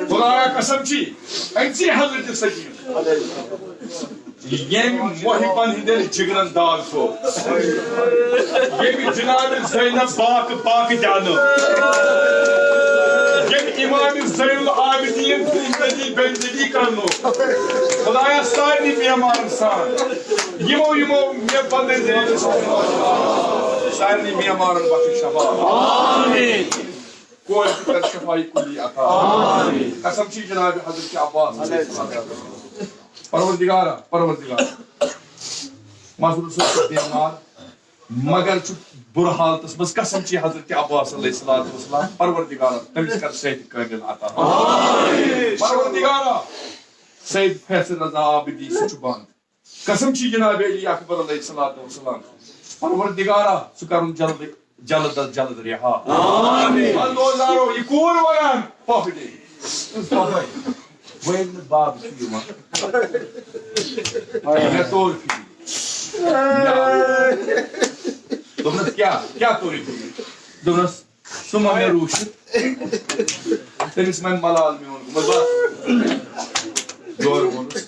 خدایا قسم چی انسی حضرت سکیم یم محبن ہندن جگرن داغ کو یم جناب زینب پاک جانو یم امام زین العابدین زندگی بندگی کرنو خدایا سارنی میمان سان یمو می بندے زین سارنی میمان بخش شفا آمین کوئی کر شفائی کلی عطا آمین قسم چی جناب حضرت عباس علیہ السلام پروردگار معذور صاحب بیمار مگر برا حالت مز قسم چی حضرت عباس علیہ السلام پروردگار تمس کر صحت کامل عطا آمین پروردگار سید فیصل رضا عابدی سچ بند قسم چی جناب علی اکبر علیہ السلام پروردگار سو کرن جلد رہا آمین دوزارو یہ کور وران پاپڑی وين باب فيما انا طول فيه دومس كيا طول فيه دومس سما مروش تمس من ملال ميون مزا دور ونس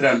3